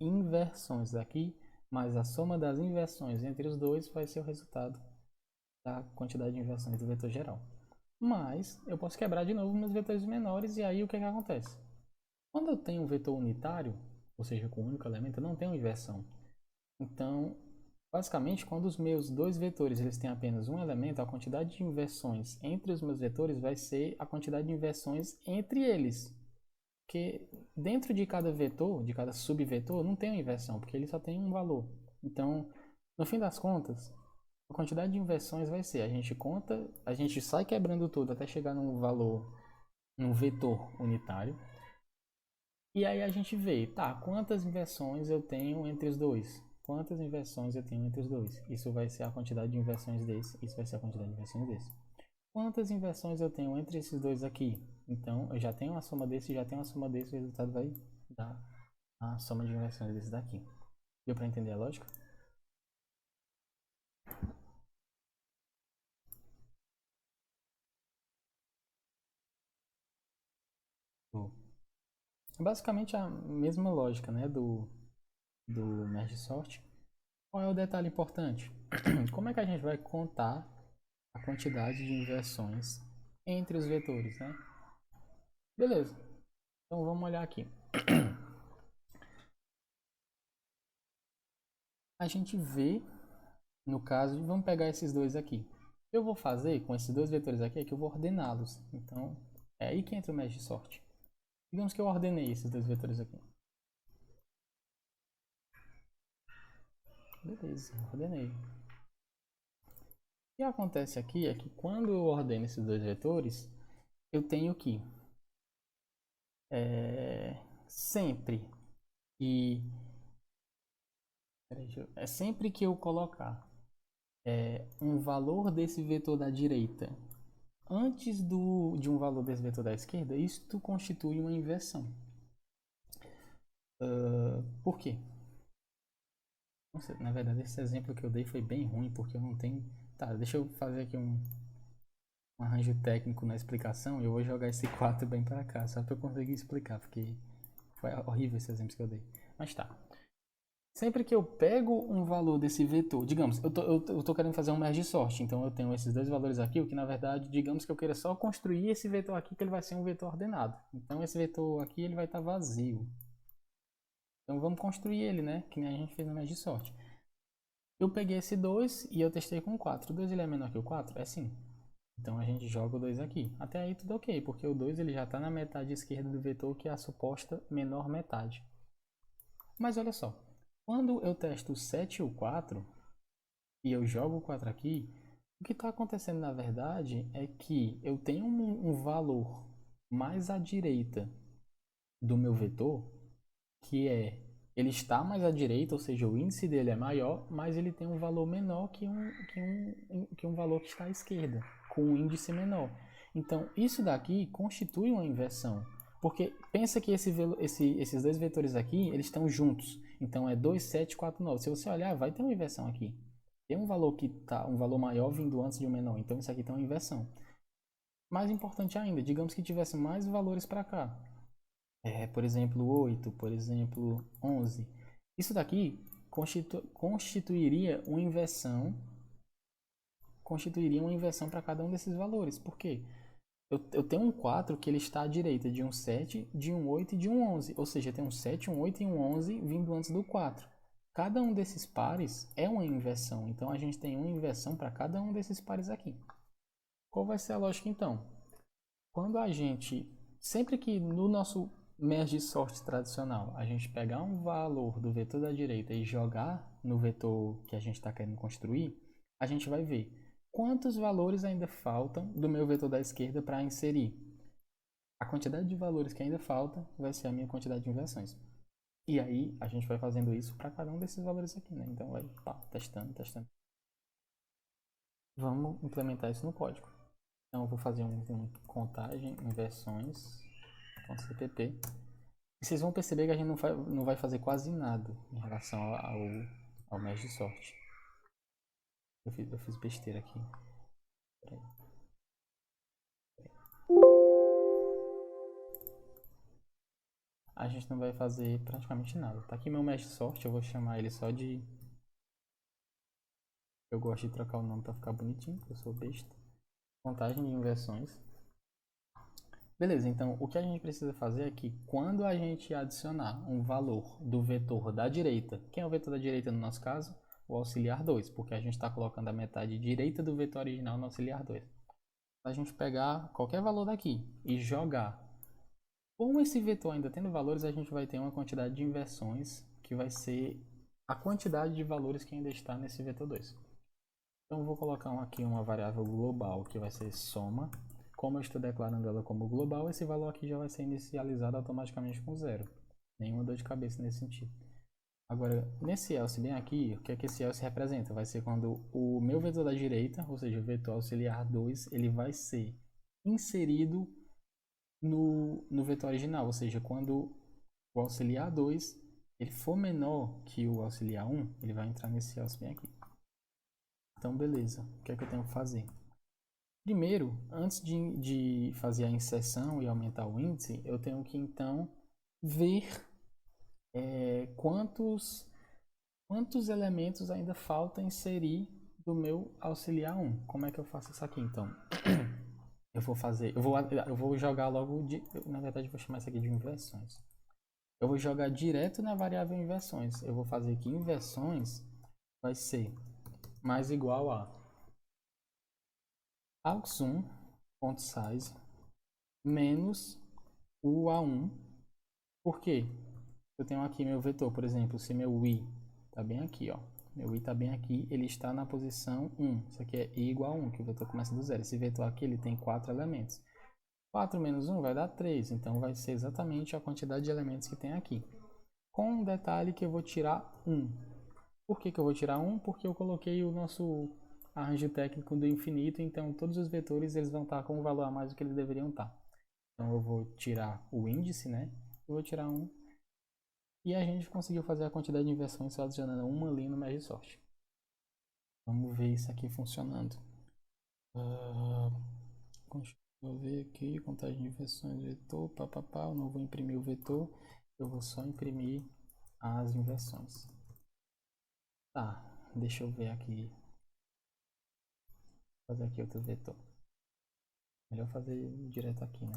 inversões daqui mais a soma das inversões entre os dois vai ser o resultado da quantidade de inversões do vetor geral. Mas eu posso quebrar de novo meus vetores menores e aí o que acontece? Quando eu tenho um vetor unitário, ou seja, com um único elemento, eu não tenho inversão. Então, basicamente, quando os meus dois vetores eles têm apenas um elemento, a quantidade de inversões entre os meus vetores vai ser a quantidade de inversões entre eles. Porque dentro de cada vetor, de cada subvetor, não tem uma inversão, porque ele só tem um valor. Então, no fim das contas, a quantidade de inversões vai ser, a gente conta, a gente sai quebrando tudo até chegar num valor, num vetor unitário. E aí a gente vê, tá, quantas inversões eu tenho entre os dois? Quantas inversões eu tenho entre os dois? Isso vai ser a quantidade de inversões desse, isso vai ser a quantidade de inversões desse. Quantas inversões eu tenho entre esses dois aqui? Então, eu já tenho uma soma desse, já tenho uma soma desse, o resultado vai dar a soma de inversões desse daqui. Deu para entender a lógica? Bom, é basicamente a mesma lógica, né, do merge sort. Qual é o detalhe importante? Como é que a gente vai contar a quantidade de inversões entre os vetores, né? Beleza. Então vamos olhar aqui. A gente vê, no caso, vamos pegar esses dois aqui. O que eu vou fazer com esses dois vetores aqui é que eu vou ordená-los. Então, é aí que entra o merge sort. Digamos que eu ordenei esses dois vetores aqui. Beleza, ordenei. O que acontece aqui é que quando eu ordeno esses dois vetores, eu tenho que sempre que sempre que eu colocar um valor desse vetor da direita antes de um valor desse vetor da esquerda, isto constitui uma inversão. Por quê? Nossa, na verdade, esse exemplo que eu dei foi bem ruim, porque eu não tenho... Tá, deixa eu fazer aqui um arranjo técnico na explicação e eu vou jogar esse 4 bem pra cá, só pra eu conseguir explicar, porque foi horrível esse exemplo que eu dei. Mas tá. Sempre que eu pego um valor desse vetor, digamos, eu tô querendo fazer um merge sort, então eu tenho esses dois valores aqui, o que na verdade, digamos que eu queira só construir esse vetor aqui, que ele vai ser um vetor ordenado. Então esse vetor aqui, ele vai estar vazio. Então vamos construir ele, né? Que nem a gente fez no merge sort. Eu peguei esse 2 e eu testei com o 4. O 2 ele é menor que o 4? É sim. Então a gente joga o 2 aqui. Até aí tudo ok, porque o 2 ele já está na metade esquerda do vetor, que é a suposta menor metade. Mas olha só, quando eu testo o 7 e o 4, e eu jogo o 4 aqui, o que está acontecendo na verdade é que eu tenho um valor mais à direita do meu vetor, que é, ele está mais à direita, ou seja, o índice dele é maior, mas ele tem um valor menor que um valor que está à esquerda, com um índice menor. Então, isso daqui constitui uma inversão, porque pensa que esses dois vetores aqui, eles estão juntos. Então, é 2, 7, 4, 9. Se você olhar, vai ter uma inversão aqui. Tem um valor que tá, um valor maior vindo antes de um menor, então isso aqui tem uma inversão. Mais importante ainda, digamos que tivesse mais valores para cá. Por exemplo, 8, por exemplo, 11. Isso daqui constituiria uma inversão para cada um desses valores. Por quê? Eu tenho um 4 que ele está à direita de um 7, de um 8 e de um 11. Ou seja, tem um 7, um 8 e um 11 vindo antes do 4. Cada um desses pares é uma inversão. Então, a gente tem uma inversão para cada um desses pares aqui. Qual vai ser a lógica, então? Quando a gente, sempre que no nosso merge sort tradicional, a gente pegar um valor do vetor da direita e jogar no vetor que a gente está querendo construir, a gente vai ver quantos valores ainda faltam do meu vetor da esquerda para inserir. A quantidade de valores que ainda falta vai ser a minha quantidade de inversões. E aí a gente vai fazendo isso para cada um desses valores aqui, né? Então vai testando, testando. Vamos implementar isso no código. Então eu vou fazer um contagem inversões.cpp. E vocês vão perceber que a gente não vai fazer quase nada em relação ao merge sort. Eu fiz besteira aqui. Peraí. A gente não vai fazer praticamente nada. Tá aqui meu merge sort, eu vou chamar ele só de... Eu gosto de trocar o nome para ficar bonitinho, porque eu sou besta. Contagem de inversões. Beleza, então o que a gente precisa fazer é que quando a gente adicionar um valor do vetor da direita, quem é o vetor da direita no nosso caso? O auxiliar 2, porque a gente está colocando a metade direita do vetor original no auxiliar 2. A gente pegar qualquer valor daqui e jogar. Como esse vetor ainda tendo valores, a gente vai ter uma quantidade de inversões que vai ser a quantidade de valores que ainda está nesse vetor 2. Então eu vou colocar aqui uma variável global que vai ser soma. Como eu estou declarando ela como global, esse valor aqui já vai ser inicializado automaticamente com 0. Nenhuma dor de cabeça nesse sentido. Agora, nesse else bem aqui, o que é que esse else representa? Vai ser quando o meu vetor da direita, ou seja, o vetor auxiliar 2, ele vai ser inserido no vetor original. Ou seja, quando o auxiliar 2 ele for menor que o auxiliar 1, ele vai entrar nesse else bem aqui. Então, beleza. O que é que eu tenho que fazer? Primeiro, antes de fazer a inserção e aumentar o índice, eu tenho que, então, ver quantos elementos ainda falta inserir do meu auxiliar 1. Como é que eu faço isso aqui, então? Eu vou jogar logo, na verdade, eu vou chamar isso aqui de inversões. Eu vou jogar direto na variável inversões. Eu vou fazer que inversões vai ser mais igual a aux1.size menos o A1. Por quê? Eu tenho aqui meu vetor, por exemplo, se meu i está bem aqui, ó. Meu i está bem aqui, ele está na posição 1. Isso aqui é i igual a 1, que o vetor começa do zero. Esse vetor aqui ele tem 4 elementos. 4 menos 1 vai dar 3, então vai ser exatamente a quantidade de elementos que tem aqui. Com um detalhe que eu vou tirar 1. Por que eu vou tirar 1? Porque eu coloquei o nosso arranjo técnico do infinito, então todos os vetores eles vão estar com um valor a mais do que eles deveriam estar. Então eu vou tirar o índice, né? Eu vou tirar 1. E a gente conseguiu fazer a quantidade de inversões só adicionando uma linha no Merge Sort. Vamos ver isso aqui funcionando. Deixa eu ver aqui, contagem de inversões, vetor, papapá. Eu não vou imprimir o vetor, eu vou só imprimir as inversões. Tá, deixa eu ver aqui. Vou fazer aqui outro vetor. Melhor fazer direto aqui, né?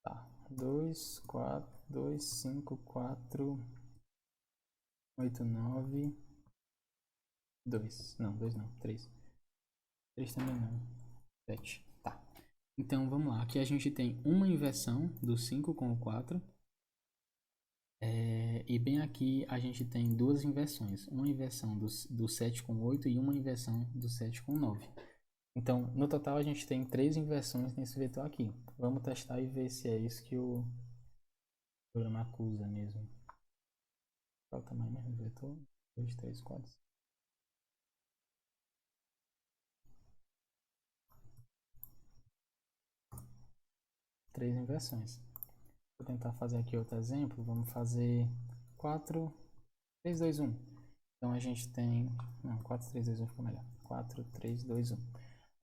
Tá, 2, 4, 2, 5, 4, 8, 9, 2. Não, 2 não, 3. 3 também não. 7. Tá. Então vamos lá. Aqui a gente tem uma inversão do 5 com o 4. E bem aqui a gente tem duas inversões. Uma inversão do 7 com 8 e uma inversão do 7 com 9. Então, no total a gente tem 3 inversões nesse vetor aqui. Vamos testar e ver se é isso que o programa acusa mesmo. Qual o tamanho mesmo do vetor? 2, 3, 4. 3 inversões. Vou tentar fazer aqui outro exemplo. Vamos fazer 4, 3, 2, 1. Então a gente tem... Não, 4, 3, 2, 1 ficou melhor. 4, 3, 2, 1.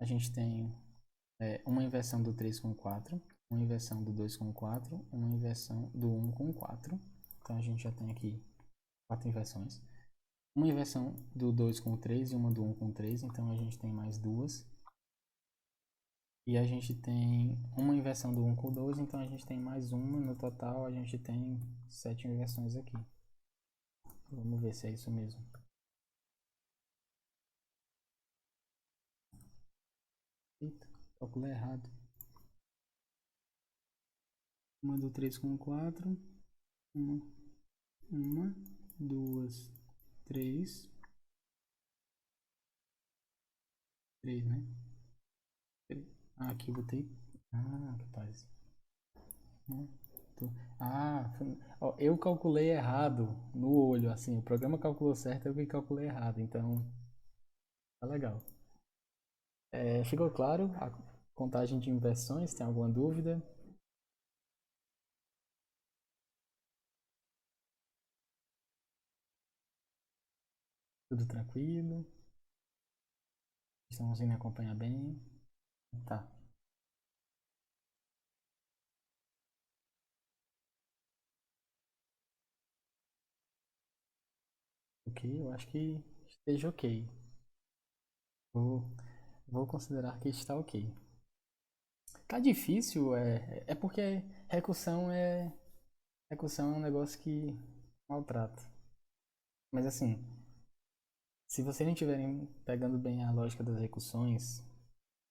A gente tem uma inversão do 3 com 4, uma inversão do 2 com 4, uma inversão do 1 com 4. Então a gente já tem aqui 4 inversões. Uma inversão do 2 com 3 e uma do 1 com 3. Então a gente tem mais duas. E a gente tem uma inversão do 1 com 2, então a gente tem mais uma. No total a gente tem 7 inversões aqui. Vamos ver se é isso mesmo. Eita, calculei errado. Uma do 3 com 4. Uma, duas, três. 3, né? Ah, aqui eu botei. Ah, que paz. Ah, ó, eu calculei errado no olho, assim. O programa calculou certo, eu que calculei errado. Então, tá legal. Ficou claro a contagem de inversões? Tem alguma dúvida? Tudo tranquilo? Estão conseguindo me acompanhar bem? Tá. Ok, eu acho que esteja ok. Vou, vou considerar que está ok. Tá difícil, é porque recursão é um negócio que maltrata. Mas assim, se vocês não estiverem pegando bem a lógica das recursões,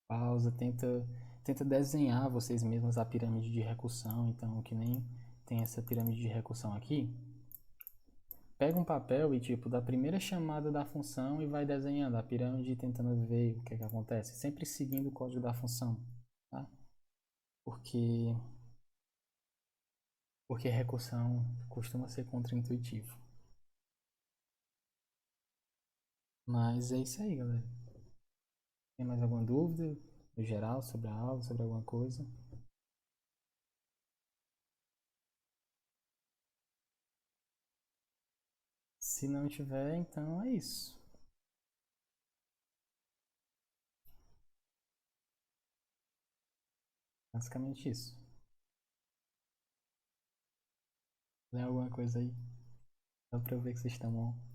pausa, tenta desenhar vocês mesmos a pirâmide de recursão. Então, que nem tem essa pirâmide de recursão aqui. Pega um papel e, tipo, da primeira chamada da função e vai desenhando a pirâmide tentando ver o que é que acontece. Sempre seguindo o código da função, tá? Porque recursão costuma ser contraintuitivo. Mas é isso aí, galera. Tem mais alguma dúvida, no geral, sobre a aula, sobre alguma coisa? Se não tiver, então é isso. Basicamente isso. Tem alguma coisa aí? Dá pra ver que vocês estão on.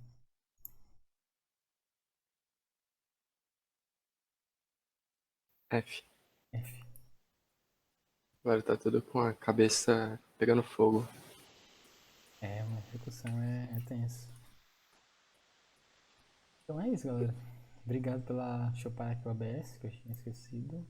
F. F. Agora tá tudo com a cabeça pegando fogo. Uma execução é tenso. Então é isso, galera. Obrigado pela chopar aqui o ABS, que eu tinha esquecido.